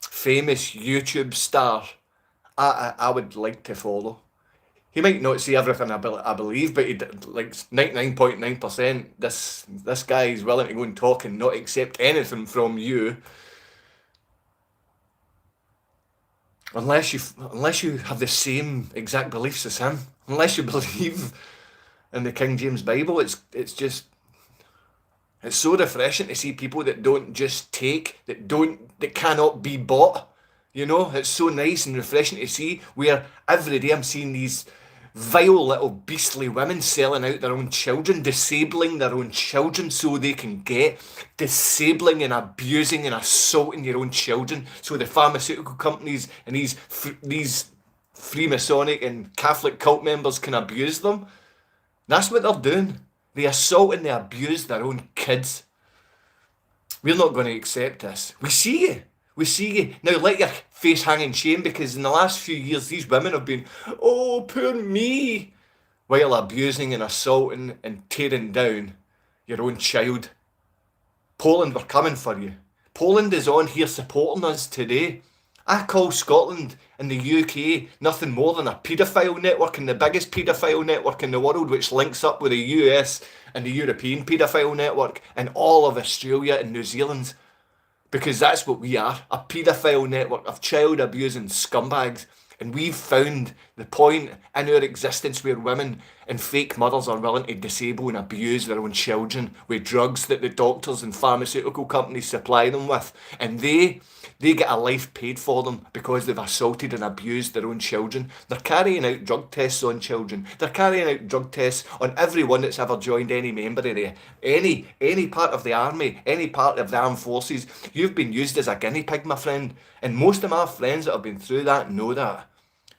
famous YouTube star I would like to follow. He might not see everything I believe, but he like 99.9%. This guy is willing to go and talk and not accept anything from you, unless you have the same exact beliefs as him. Unless you believe in the King James Bible, it's so refreshing to see people that don't just take, that cannot be bought. You know, it's so nice and refreshing to see, where every day I'm seeing these vile little beastly women selling out their own children, disabling their own children so they can get, disabling and abusing and assaulting your own children so the pharmaceutical companies and these Freemasonic and Catholic cult members can abuse them. That's what they're doing. They assault and they abuse their own kids. We're not going to accept this. We see you. We see you. Now let your face hang in shame, because in the last few years these women have been, oh, poor me, while abusing and assaulting and tearing down your own child. Poland, we're coming for you. Poland is on here supporting us today. I call Scotland and the UK nothing more than a paedophile network, and the biggest paedophile network in the world, which links up with the US and the European paedophile network and all of Australia and New Zealand. Because that's what we are, a paedophile network of child abusing scumbags. And we've found the point in our existence where women and fake mothers are willing to disable and abuse their own children with drugs that the doctors and pharmaceutical companies supply them with. And they get a life paid for them because they've assaulted and abused their own children. They're carrying out drug tests on children. They're carrying out drug tests on everyone that's ever joined any member area, any part of the army, any part of the armed forces. You've been used as a guinea pig, my friend. And most of my friends that have been through that know that.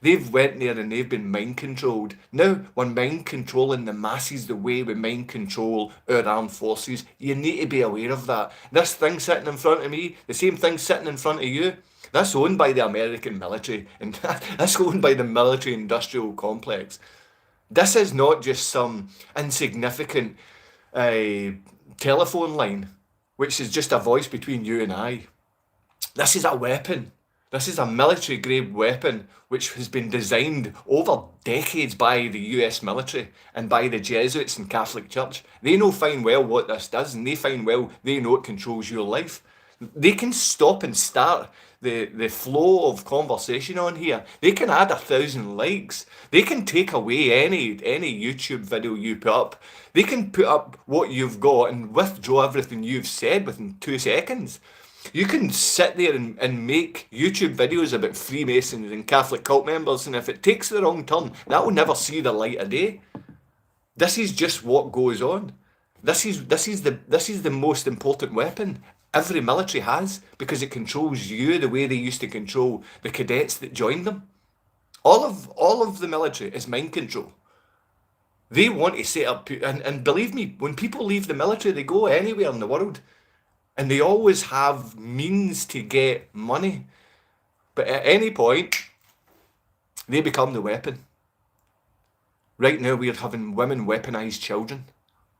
They've went there and they've been mind controlled. Now we're mind controlling the masses the way we mind control our armed forces. You need to be aware of that. This thing sitting in front of me, the same thing sitting in front of you, that's owned by the American military, and that's owned by the military industrial complex. This is not just some insignificant telephone line, which is just a voice between you and I. This is a weapon. This is a military-grade weapon which has been designed over decades by the US military and by the Jesuits and Catholic Church. They know fine well what this does, and they know it controls your life. They can stop and start the flow of conversation on here. They can add 1,000 likes. They can take away any YouTube video you put up. They can put up what you've got and withdraw everything you've said within 2 seconds. You can sit there and make YouTube videos about Freemasons and Catholic cult members, and if it takes the wrong turn, that will never see the light of day. This is just what goes on. This is the most important weapon every military has, because it controls you the way they used to control the cadets that joined them. All of the military is mind control. They want to set up, and believe me, when people leave the military, they go anywhere in the world, and they always have means to get money. But at any point, they become the weapon. Right now, we're having women weaponize children.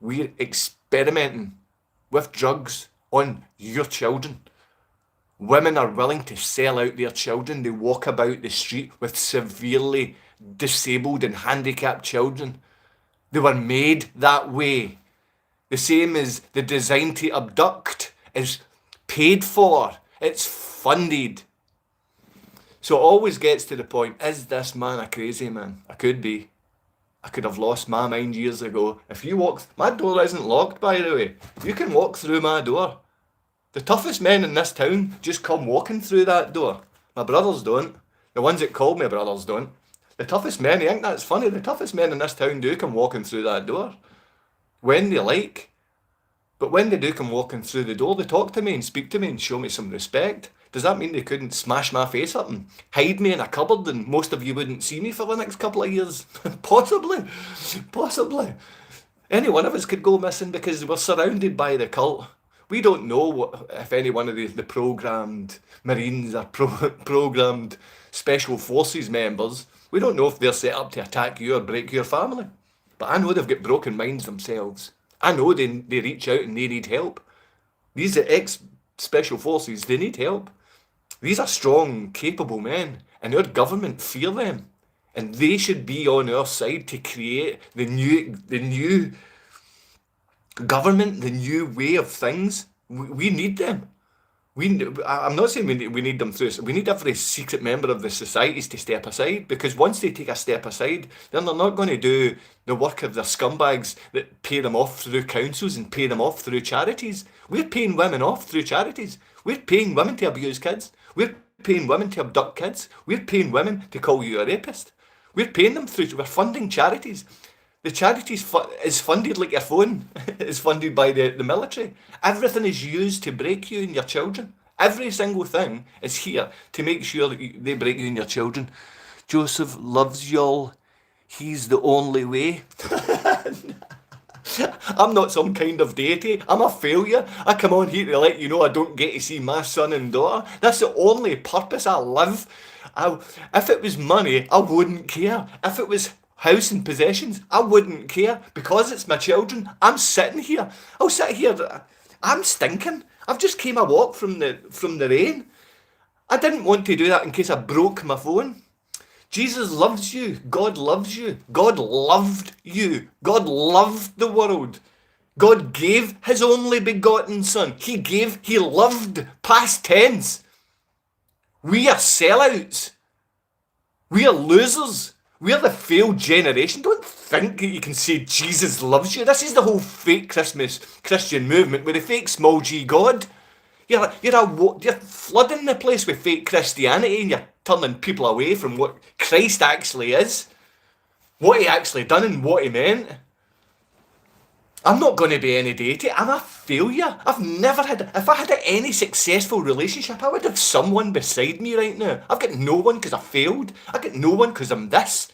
We're experimenting with drugs on your children. Women are willing to sell out their children. They walk about the street with severely disabled and handicapped children. They were made that way. The same as the design to abduct is paid for. It's funded. So it always gets to the point, is this man a crazy man? I could be. I could have lost my mind years ago. If you walk, my door isn't locked, by the way. You can walk through my door. The toughest men in this town just come walking through that door. My brothers don't. The ones that call me brothers don't. The toughest men, you think that's funny? The toughest men in this town do come walking through that door. When they like. But when they do come walking through the door, they talk to me and speak to me and show me some respect. Does that mean they couldn't smash my face up and hide me in a cupboard and most of you wouldn't see me for the next couple of years? Possibly. Possibly. Any one of us could go missing because we're surrounded by the cult. We don't know if any one of the programmed Marines or programmed Special Forces members, we don't know if they're set up to attack you or break your family. But I know they've got broken minds themselves. I know they reach out and they need help. These are ex-Special Forces, they need help. These are strong, capable men, and our government fear them. And they should be on our side to create the new government, the new way of things. We need them. I'm not saying we need them through. We need every secret member of the societies to step aside, because once they take a step aside, then they're not going to do the work of the scumbags that pay them off through councils and pay them off through charities. We're paying women off through charities. We're paying women to abuse kids. We're paying women to abduct kids. We're paying women to call you a rapist. We're paying them we're funding charities. The charities is funded like your phone is funded by the military. Everything is used to break you and your children. Every single thing is here to make sure that they break you and your children. Joseph loves y'all. He's the only way. I'm not some kind of deity. I'm a failure. I come on here to let you know I don't get to see my son and daughter. That's the only purpose I live. If it was money, I wouldn't care. If it was house and possessions, I wouldn't care. Because it's my children, I'm sitting here. I'll sit here. I'm stinking. I've just came a walk from the rain. I didn't want to do that in case I broke my phone. Jesus loves you. God loves you. God loved you. God loved the world. God gave his only begotten son. He loved, past tense. We are sellouts. We are losers. We are the failed generation. Don't think that you can say Jesus loves you. This is the whole fake Christian movement with the fake small g God. You're flooding the place with fake Christianity and you're turning people away from what Christ actually is. What he actually done and what he meant. I'm not going to be any deity. I'm a failure. If I had any successful relationship, I would have someone beside me right now. I've got no one because I failed. I've got no one because I'm this.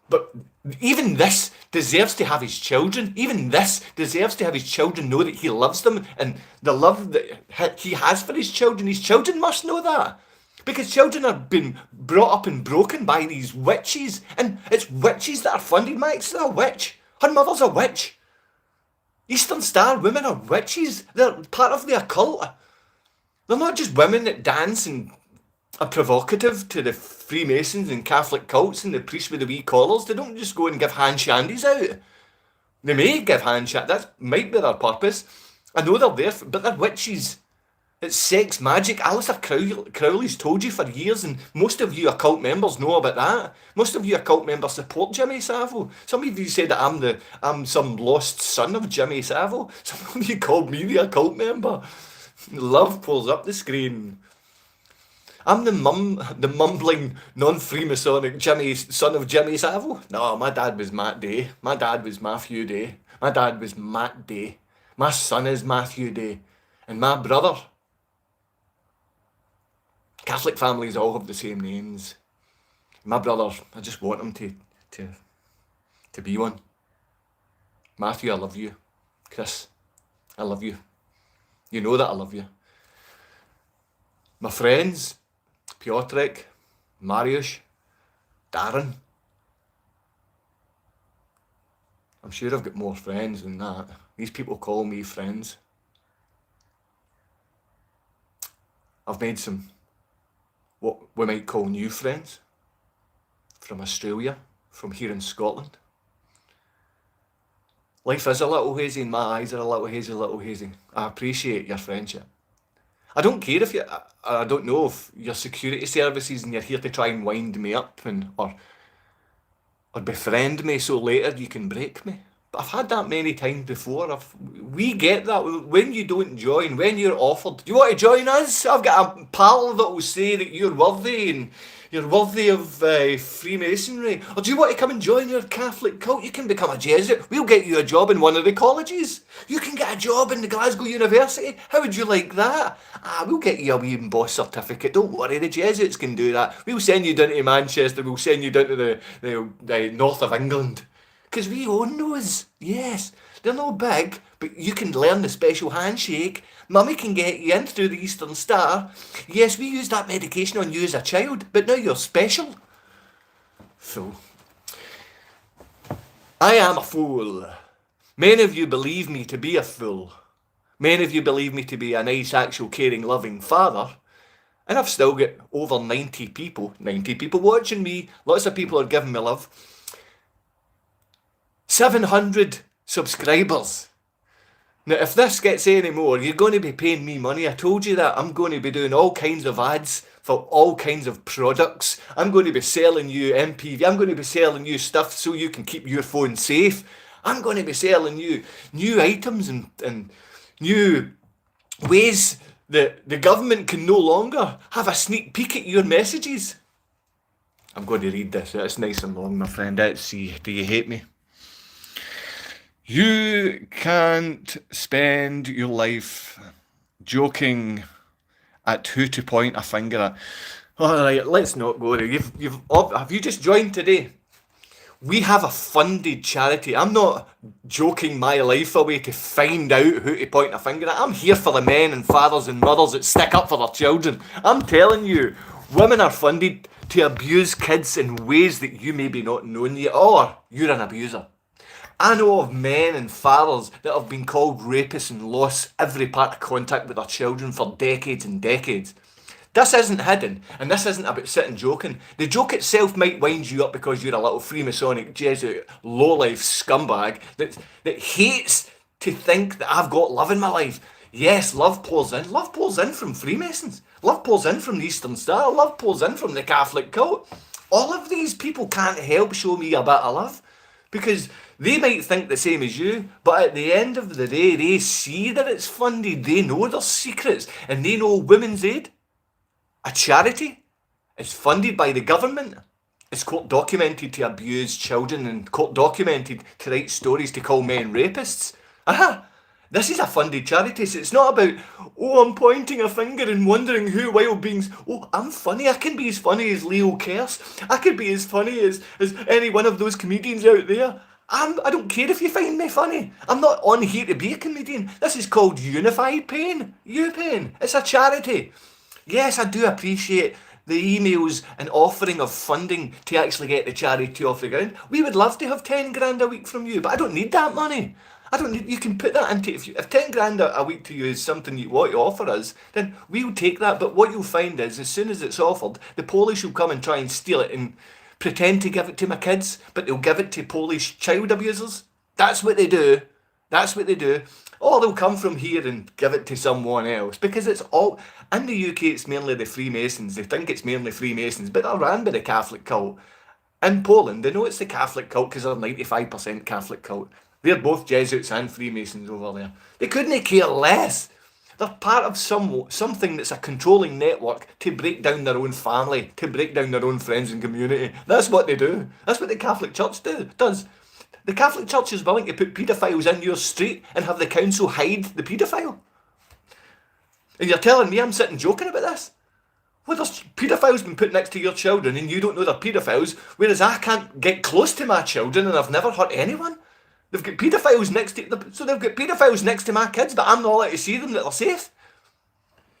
But even this deserves to have his children. Even this deserves to have his children know that he loves them and the love that he has for his children must know that. Because children are being brought up and broken by these witches. And it's witches that are funded. My ex is a witch. Her mother's a witch. Eastern Star women are witches. They're part of the occult. They're not just women that dance and are provocative to the Freemasons and Catholic cults and the priests with the wee collars. They don't just go and give hand shandies out. They may give hand shandies. That might be their purpose. I know they're there, but they're witches. It's sex magic. Alistair Crowley's told you for years, and most of you occult members know about that. Most of you occult members support Jimmy Savile. Some of you say that I'm some lost son of Jimmy Savile. Some of you called me the occult member. Love pulls up the screen. I'm the mumbling, non-Freemasonic son of Jimmy Savile. No, my dad was Matt Day. My dad was Matthew Day. My dad was Matt Day. My son is Matthew Day. And my brother. Catholic families all have the same names. My brother, I just want him to be one. Matthew, I love you. Chris, I love you. You know that I love you. My friends, Piotrek, Mariusz, Darren. I'm sure I've got more friends than that. These people call me friends. I've made some, what we might call new friends, from Australia, from here in Scotland. Life is a little hazy and my eyes are a little hazy. I appreciate your friendship. I don't care if I don't know if you're security services and you're here to try and wind me up or befriend me so later you can break me. But I've had that many times before. We get that. When you don't join, when you're offered, do you want to join us? I've got a pal that will say that you're worthy and you're worthy of Freemasonry. Or do you want to come and join your Catholic cult? You can become a Jesuit. We'll get you a job in one of the colleges. You can get a job in the Glasgow University. How would you like that? We'll get you a wee embossed certificate. Don't worry, the Jesuits can do that. We'll send you down to Manchester. We'll send you down to the north of England. Because we own those, yes. They're no big, but you can learn the special handshake. Mummy can get you in through the Eastern Star. Yes, we used that medication on you as a child, but now you're special. Fool. I am a fool. Many of you believe me to be a fool. Many of you believe me to be a nice, actual, caring, loving father. And I've still got over 90 people watching me. Lots of people are giving me love. 700 subscribers. Now, if this gets any more, you're going to be paying me money. I told you that. I'm going to be doing all kinds of ads for all kinds of products. I'm going to be selling you MPV. I'm going to be selling you stuff so you can keep your phone safe. I'm going to be selling you new items and new ways that the government can no longer have a sneak peek at your messages. I'm going to read this. It's nice and long, my friend. Let's see. Do you hate me? You can't spend your life joking at who to point a finger at. All right, let's not go there. Have you just joined today? We have a funded charity. I'm not joking my life away to find out who to point a finger at. I'm here for the men and fathers and mothers that stick up for their children. I'm telling you, women are funded to abuse kids in ways that you maybe not known yet, or you're an abuser. I know of men and fathers that have been called rapists and lost every part of contact with their children for decades and decades. This isn't hidden, and this isn't about sitting joking. The joke itself might wind you up because you're a little Freemasonic Jesuit lowlife scumbag that hates to think that I've got love in my life. Yes, love pours in. Love pours in from Freemasons. Love pours in from the Eastern Star. Love pours in from the Catholic cult. All of these people can't help show me a bit of love because they might think the same as you, but at the end of the day, they see that it's funded. They know their secrets, and they know Women's Aid, a charity, is funded by the government. It's court documented to abuse children and court documented to write stories to call men rapists. This is a funded charity, so it's not about, I'm pointing a finger and wondering who wild beings. I'm funny. I can be as funny as Leo Kers. I could be as funny as any one of those comedians out there. I don't care if you find me funny. I'm not on here to be a comedian. This is called Unified Pain. U-Pain. It's a charity. Yes, I do appreciate the emails and offering of funding to actually get the charity off the ground. We would love to have 10 grand a week from you, but I don't need that money. You can put that into, if 10 grand a week to you is something you want to offer us, then we'll take that. But what you'll find is, as soon as it's offered, the Polish will come and try and steal it and pretend to give it to my kids, but they'll give it to Polish child abusers. That's what they do. Or they'll come from here and give it to someone else, because it's all, in the UK it's mainly the Freemasons. They think it's mainly Freemasons, but they're ran by the Catholic cult. In Poland, they know it's the Catholic cult because they're 95% Catholic cult. They're both Jesuits and Freemasons over there. They couldn't care less. They're part of something that's a controlling network to break down their own family, to break down their own friends and community. That's what they do. That's what the Catholic Church does. The Catholic Church is willing to put paedophiles in your street and have the council hide the paedophile. And you're telling me I'm sitting joking about this? Well, there's paedophiles been put next to your children and you don't know they're paedophiles, whereas I can't get close to my children and I've never hurt anyone. They've got paedophiles next to, so they've got paedophiles next to my kids, but I'm not allowed to see them that they're safe.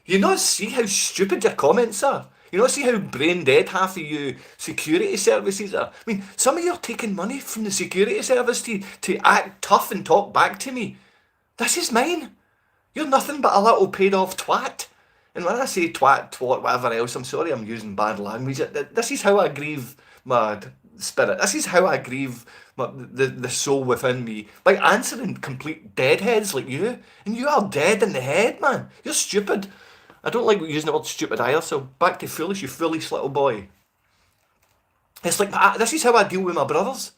You not see how stupid your comments are. You not see how brain dead half of you security services are. I mean, some of you are taking money from the security service to act tough and talk back to me. This is mine. You're nothing but a little paid off twat. And when I say twat, twat, whatever else, I'm sorry I'm using bad language. This is how I grieve my spirit. This is how I grieve the soul within me. By answering complete deadheads like you. And you are dead in the head, man. You're stupid. I don't like using the word stupid either, so back to foolish, you foolish little boy. It's like, this is how I deal with my brothers.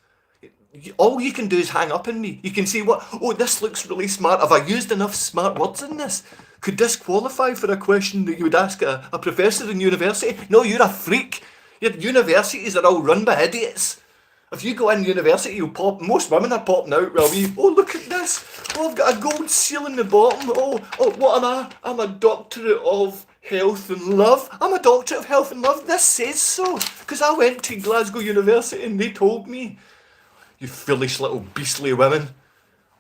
All you can do is hang up on me. You can say, "What? Oh, this looks really smart. Have I used enough smart words in this? Could this qualify for a question that you would ask a professor in university?" No, you're a freak. Your universities are all run by idiots. If you go in university, most women are popping out with a wee, "Oh, look at this. Oh, I've got a gold seal in the bottom. Oh, what am I? I'm a doctorate of health and love. I'm a doctorate of health and love. This says so. Because I went to Glasgow University and they told me." You foolish little beastly women.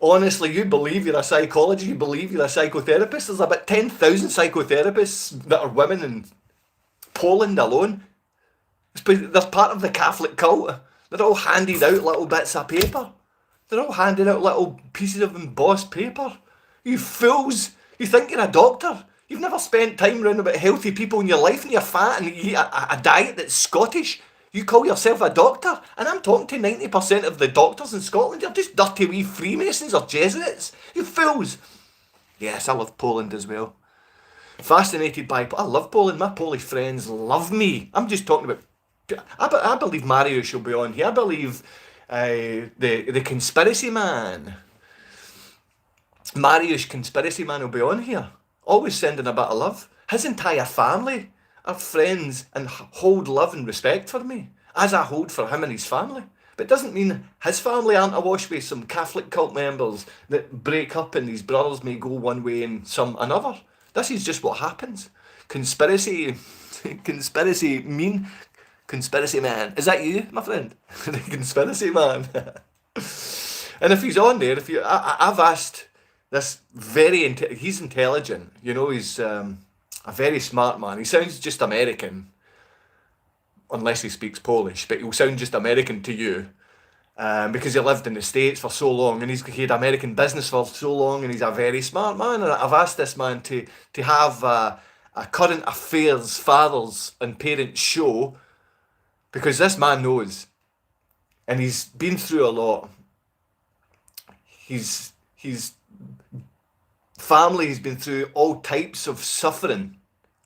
Honestly, you believe you're a psychologist, you believe you're a psychotherapist. There's about 10,000 psychotherapists that are women in Poland alone. They're part of the Catholic cult. They're all handing out little bits of paper. They're all handing out little pieces of embossed paper. You fools! You think you're a doctor? You've never spent time around about healthy people in your life and you're fat and you eat a diet that's Scottish. You call yourself a doctor, and I'm talking to 90% of the doctors in Scotland. You're just dirty wee Freemasons or Jesuits. You fools. Yes, I love Poland as well. Fascinated by... I love Poland. My Polish friends love me. I'm just talking about... I believe Mariusz will be on here. I believe the conspiracy man. Mariusz Conspiracy Man will be on here. Always sending a bit of love. His entire family are friends and hold love and respect for me, as I hold for him and his family. But it doesn't mean his family aren't awash with some Catholic cult members that break up and his brothers may go one way and some another. This is just what happens. Conspiracy man. Is that you, my friend? The conspiracy man. And if he's on there, I've asked this he's intelligent, you know, he's a very smart man. He sounds just American, unless he speaks Polish, but he'll sound just American to you because he lived in the States for so long and he had American business for so long and he's a very smart man. And I've asked this man to have a current affairs fathers and parents show because this man knows and he's been through a lot. His family's been through all types of suffering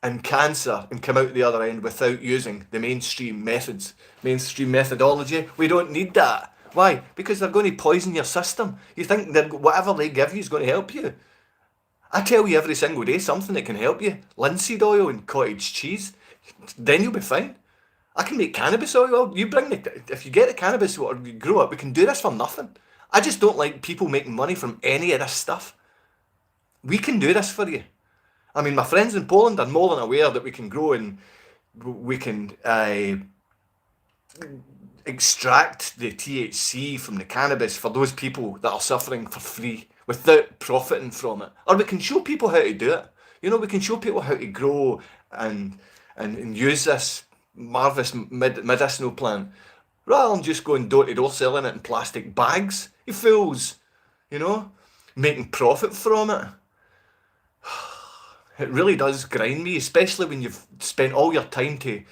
and cancer and come out the other end without using the mainstream methods, mainstream methodology. We don't need that. Why? Because they're going to poison your system. You think that whatever they give you is going to help you. I tell you every single day something that can help you. Linseed oil and cottage cheese. Then you'll be fine. I can make cannabis oil. If you get the cannabis or you grow it, we can do this for nothing. I just don't like people making money from any of this stuff. We can do this for you. I mean, my friends in Poland are more than aware that we can grow and we can extract the THC from the cannabis for those people that are suffering for free without profiting from it. Or we can show people how to do it. You know, we can show people how to grow and use this marvellous medicinal plant rather than just going door to door selling it in plastic bags. You fools, you know, making profit from it. It really does grind me, especially when you've spent all your time to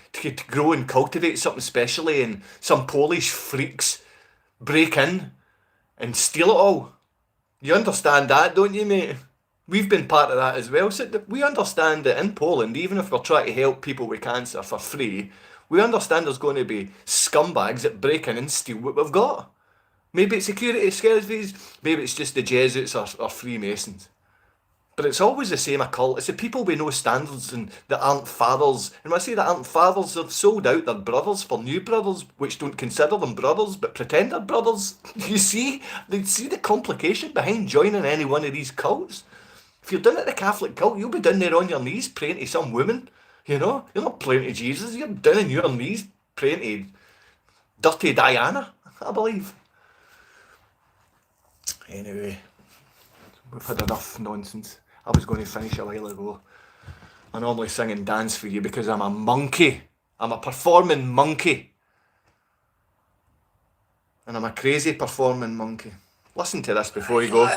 grow and cultivate something specially and some Polish freaks break in and steal it all. You understand that, don't you, mate? We've been part of that as well. So we understand that in Poland, even if we're trying to help people with cancer for free, we understand there's going to be scumbags that break in and steal what we've got. Maybe it's security services, maybe it's just the Jesuits or Freemasons. But it's always the same occult. It's the people with no standards and that aren't fathers. And when I say that aren't fathers, they've sold out their brothers for new brothers, which don't consider them brothers, but pretend they're brothers. You see? They see the complication behind joining any one of these cults. If you're down at the Catholic cult, you'll be down there on your knees praying to some woman You know, you're not praying to Jesus, you're down on your knees praying to Dirty Diana, I believe. Anyway, we've had enough nonsense. I was going to finish a while ago. I normally sing and dance for you because I'm a monkey. I'm a performing monkey. And I'm a crazy performing monkey. Listen to this before you go.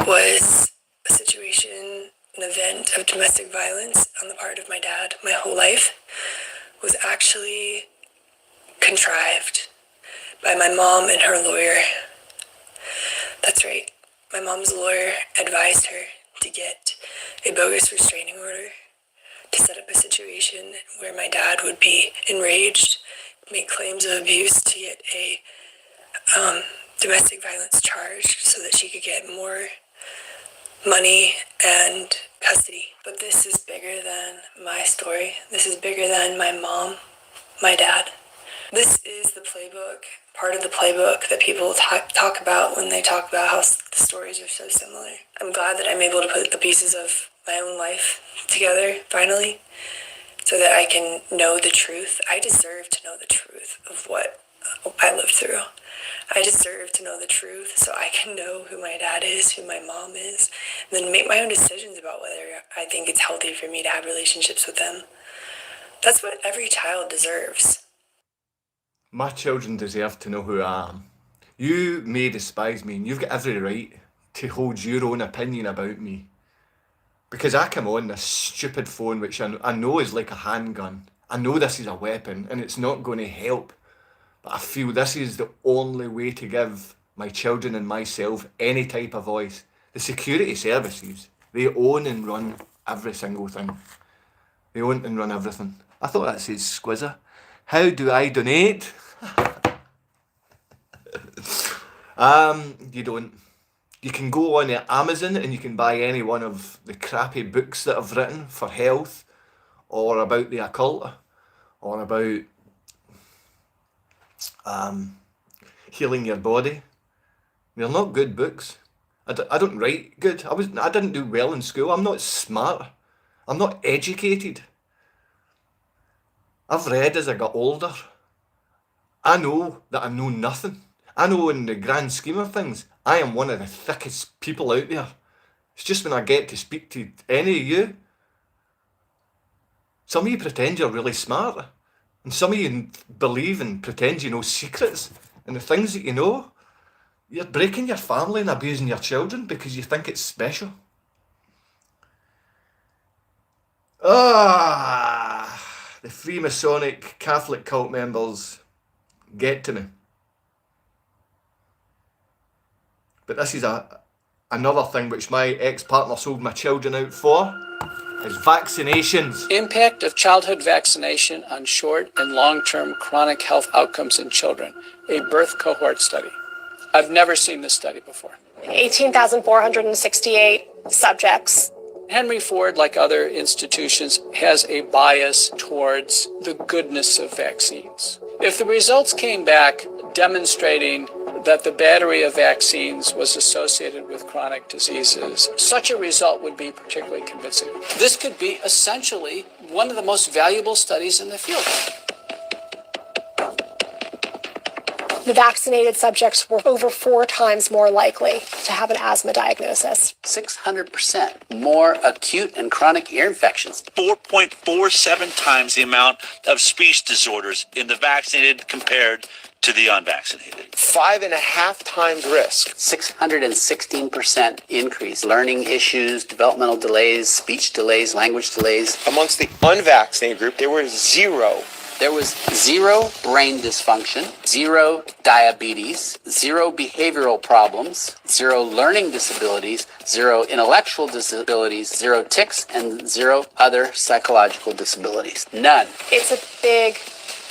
Was a situation, an event of domestic violence on the part of my dad my whole life was actually contrived by my mom and her lawyer. That's right. My mom's lawyer advised her to get a bogus restraining order to set up a situation where my dad would be enraged, make claims of abuse to get a domestic violence charge so that she could get more money and custody. But this is bigger than my story. This is bigger than my mom, my dad. This is the playbook, part of the playbook that people talk about when they talk about how the stories are so similar. I'm glad that I'm able to put the pieces of my own life together, finally, so that I can know the truth. I deserve to know the truth of what I lived through. I deserve to know the truth so I can know who my dad is, who my mom is, and then make my own decisions about whether I think it's healthy for me to have relationships with them. That's what every child deserves. My children deserve to know who I am. You may despise me and you've got every right to hold your own opinion about me. Because I come on this stupid phone which I know is like a handgun. I know this is a weapon and it's not going to help. But I feel this is the only way to give my children and myself any type of voice. The security services, they own and run every single thing. They own and run everything. I thought that says Squizzer. How do I donate? You don't. You can go on Amazon and you can buy any one of the crappy books that I've written for health or about the occult or about healing your body. They're not good books. I don't write good. I didn't do well in school. I'm not smart. I'm not educated. I've read as I got older. I know that I know nothing. I know in the grand scheme of things, I am one of the thickest people out there. It's just when I get to speak to any of you, some of you pretend you're really smart. And some of you believe and pretend you know secrets. And the things that you know, you're breaking your family and abusing your children because you think it's special. The Freemasonic Catholic cult members get to me. But this is another thing which my ex-partner sold my children out for, is vaccinations. Impact of childhood vaccination on short and long-term chronic health outcomes in children, a birth cohort study. I've never seen this study before. 18,468 subjects. Henry Ford, like other institutions, has a bias towards the goodness of vaccines. If the results came back demonstrating that the battery of vaccines was associated with chronic diseases, such a result would be particularly convincing. This could be essentially one of the most valuable studies in the field. The vaccinated subjects were over 4 times more likely to have an asthma diagnosis. 600% more acute and chronic ear infections. 4.47 times the amount of speech disorders in the vaccinated compared to the unvaccinated. 5.5 times risk. 616% increase. Learning issues, developmental delays, speech delays, language delays. Amongst the unvaccinated group, there were 0. There was 0 brain dysfunction, 0 diabetes, 0 behavioral problems, 0 learning disabilities, 0 intellectual disabilities, 0 tics, and 0 other psychological disabilities. None. It's a big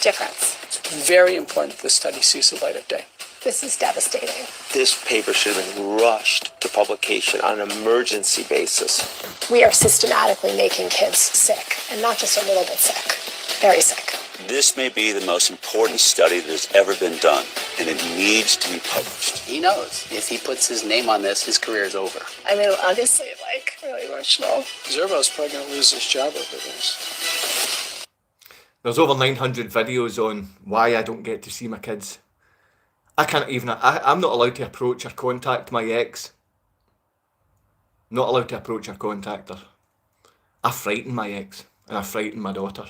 difference. It's very important that this study sees the light of day. This is devastating. This paper should have been rushed to publication on an emergency basis. We are systematically making kids sick, and not just a little bit sick, very sick. This may be the most important study that has ever been done, and it needs to be published. He knows if he puts his name on this, his career is over. I mean, honestly, really emotional. Zervo's probably going to lose his job over this. There's over 900 videos on why I don't get to see my kids. I can't even, I'm not allowed to approach or contact my ex. Not allowed to approach or contact her. I frighten my ex, and I frighten my daughter.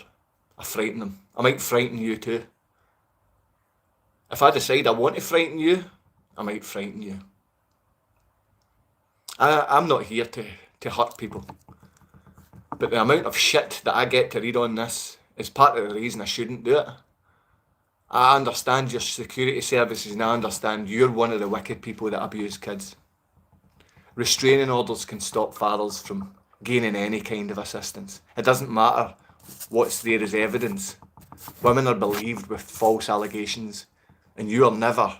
I frighten them. I might frighten you too. If I decide I want to frighten you, I might frighten you. I'm not here to hurt people. But the amount of shit that I get to read on this is part of the reason I shouldn't do it. I understand your security services and I understand you're one of the wicked people that abuse kids. Restraining orders can stop fathers from gaining any kind of assistance. It doesn't matter what's there as evidence. Women are believed with false allegations and you're never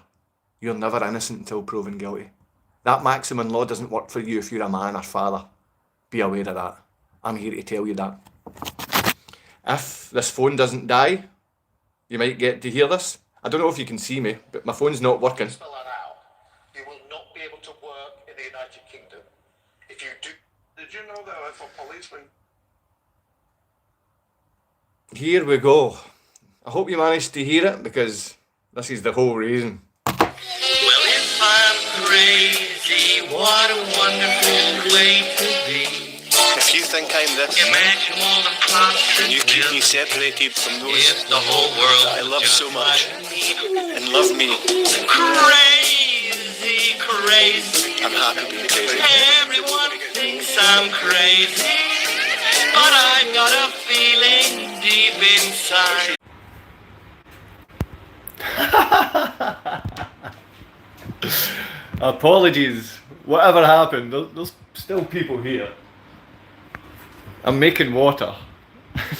innocent until proven guilty. That maximum law doesn't work for you if you're a man or father. Be aware of that. I'm here to tell you that. If this phone doesn't die, you might get to hear this. I don't know if you can see me, but my phone's not working. Spell it out. You will not be able to work in the United Kingdom. If you do, did you know that if a policeman... Here we go. I hope you managed to hear it because this is the whole reason. Well, if I'm crazy, what a wonderful way to be. If you think I'm this, Imagine all the plots and you keep me separated from those if the whole world that I love just so much like me. and love me, Crazy, crazy. I'm happy being crazy. Everyone thinks I'm crazy, but I've got a feeling deep inside. Apologies. Whatever happened, there's still people here. I'm making water.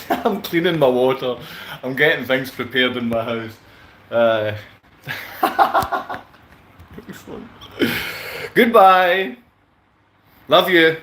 I'm cleaning my water. I'm getting things prepared in my house. Excellent. Goodbye. Love you.